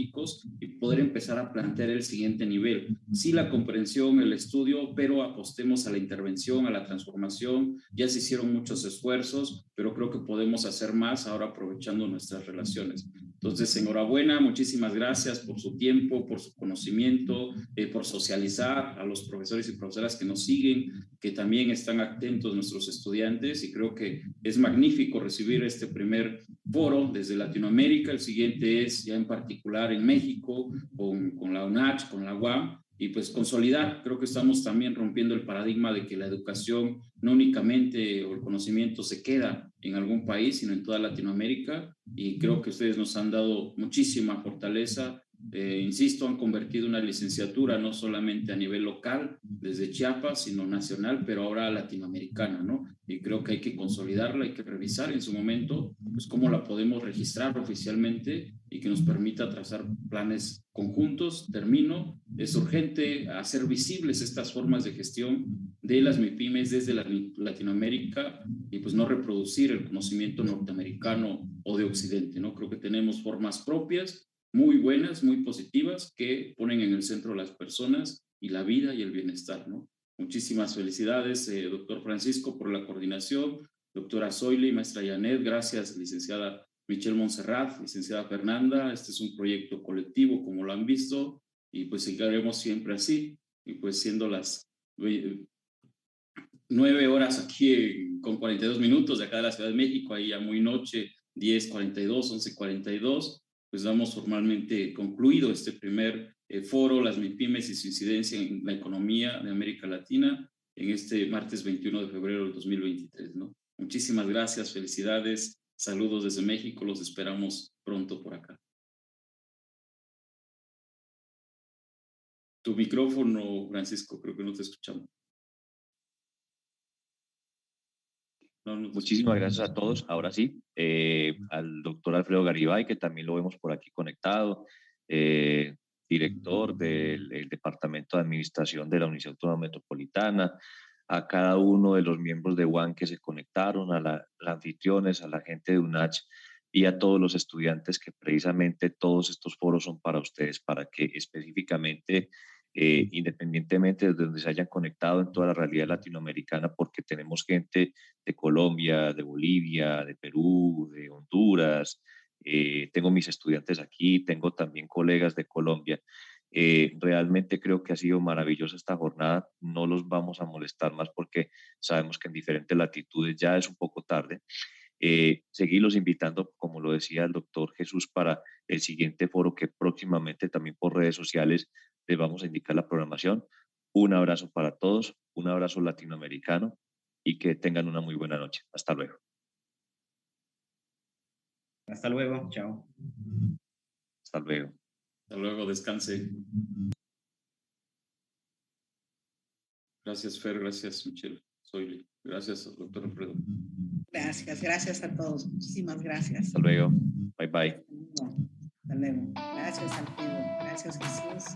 Speaker 5: y poder empezar a plantear el siguiente nivel. Sí, la comprensión, el estudio, pero apostemos a la intervención, a la transformación. Ya se hicieron muchos esfuerzos, pero creo que podemos hacer más ahora aprovechando nuestras relaciones. Entonces, enhorabuena, muchísimas gracias por su tiempo, por su conocimiento, por socializar a los profesores y profesoras que nos siguen, que también están atentos nuestros estudiantes, y creo que es magnífico recibir este primer foro desde Latinoamérica. El siguiente es ya en particular en México, con la UNACH, con la UAM, y pues consolidar. Creo que estamos también rompiendo el paradigma de que la educación no únicamente o el conocimiento se queda en algún país, sino en toda Latinoamérica, y creo que ustedes nos han dado muchísima fortaleza. Insisto, han convertido una licenciatura no solamente a nivel local, desde Chiapas, sino nacional, pero ahora latinoamericana, ¿no? Y creo que hay que consolidarla, hay que revisar en su momento, pues cómo la podemos registrar oficialmente y que nos permita trazar planes conjuntos. Termino, es urgente hacer visibles estas formas de gestión de las MIPYMES desde Latinoamérica y pues no reproducir el conocimiento norteamericano o de Occidente, ¿no? Creo que tenemos formas propias, muy buenas, muy positivas, que ponen en el centro a las personas y la vida y el bienestar, ¿no? Muchísimas felicidades, doctor Francisco, por la coordinación, doctora Zoila y maestra Janet, gracias, licenciada Michelle Montserrat, licenciada Fernanda. Este es un proyecto colectivo, como lo han visto, y pues seguiremos siempre así, y pues siendo las 9 horas aquí con 42 minutos de acá de la Ciudad de México, ahí ya muy noche, 10:42, 11:42, pues damos formalmente concluido este primer foro, las MIPYMES y su incidencia en la economía de América Latina, en este martes 21 de febrero del 2023, ¿no? Muchísimas gracias, felicidades, Saludos desde México, los esperamos pronto por acá. Tu micrófono, Francisco, creo que no te escuchamos.
Speaker 1: Muchísimas gracias a todos. Ahora sí, al doctor Alfredo Garibay, que también lo vemos por aquí conectado, director del Departamento de Administración de la Universidad Autónoma Metropolitana, a cada uno de los miembros de UAN que se conectaron, a los anfitriones, a la gente de UNACH y a todos los estudiantes, que precisamente todos estos foros son para ustedes, para que específicamente, independientemente de donde se hayan conectado en toda la realidad latinoamericana, porque tenemos gente de Colombia, de Bolivia, de Perú, de Honduras, tengo mis estudiantes aquí, tengo también colegas de Colombia. Realmente creo que ha sido maravillosa esta jornada. No los vamos a molestar más porque sabemos que en diferentes latitudes ya es un poco tarde. Seguirlos invitando, como lo decía el doctor Jesús, para el siguiente foro, que próximamente también por redes sociales les vamos a indicar la programación. Un abrazo para todos, un abrazo latinoamericano y que tengan una muy buena noche. Hasta luego.
Speaker 2: Hasta luego, chao.
Speaker 1: Hasta luego.
Speaker 5: Hasta luego, descanse. Gracias, Fer, gracias, Michelle. Soy gracias, doctor Alfredo.
Speaker 4: Gracias a todos. Muchísimas gracias.
Speaker 1: Hasta luego. Bye, bye.
Speaker 4: Hasta luego. Gracias, Alfredo. Gracias, Jesús.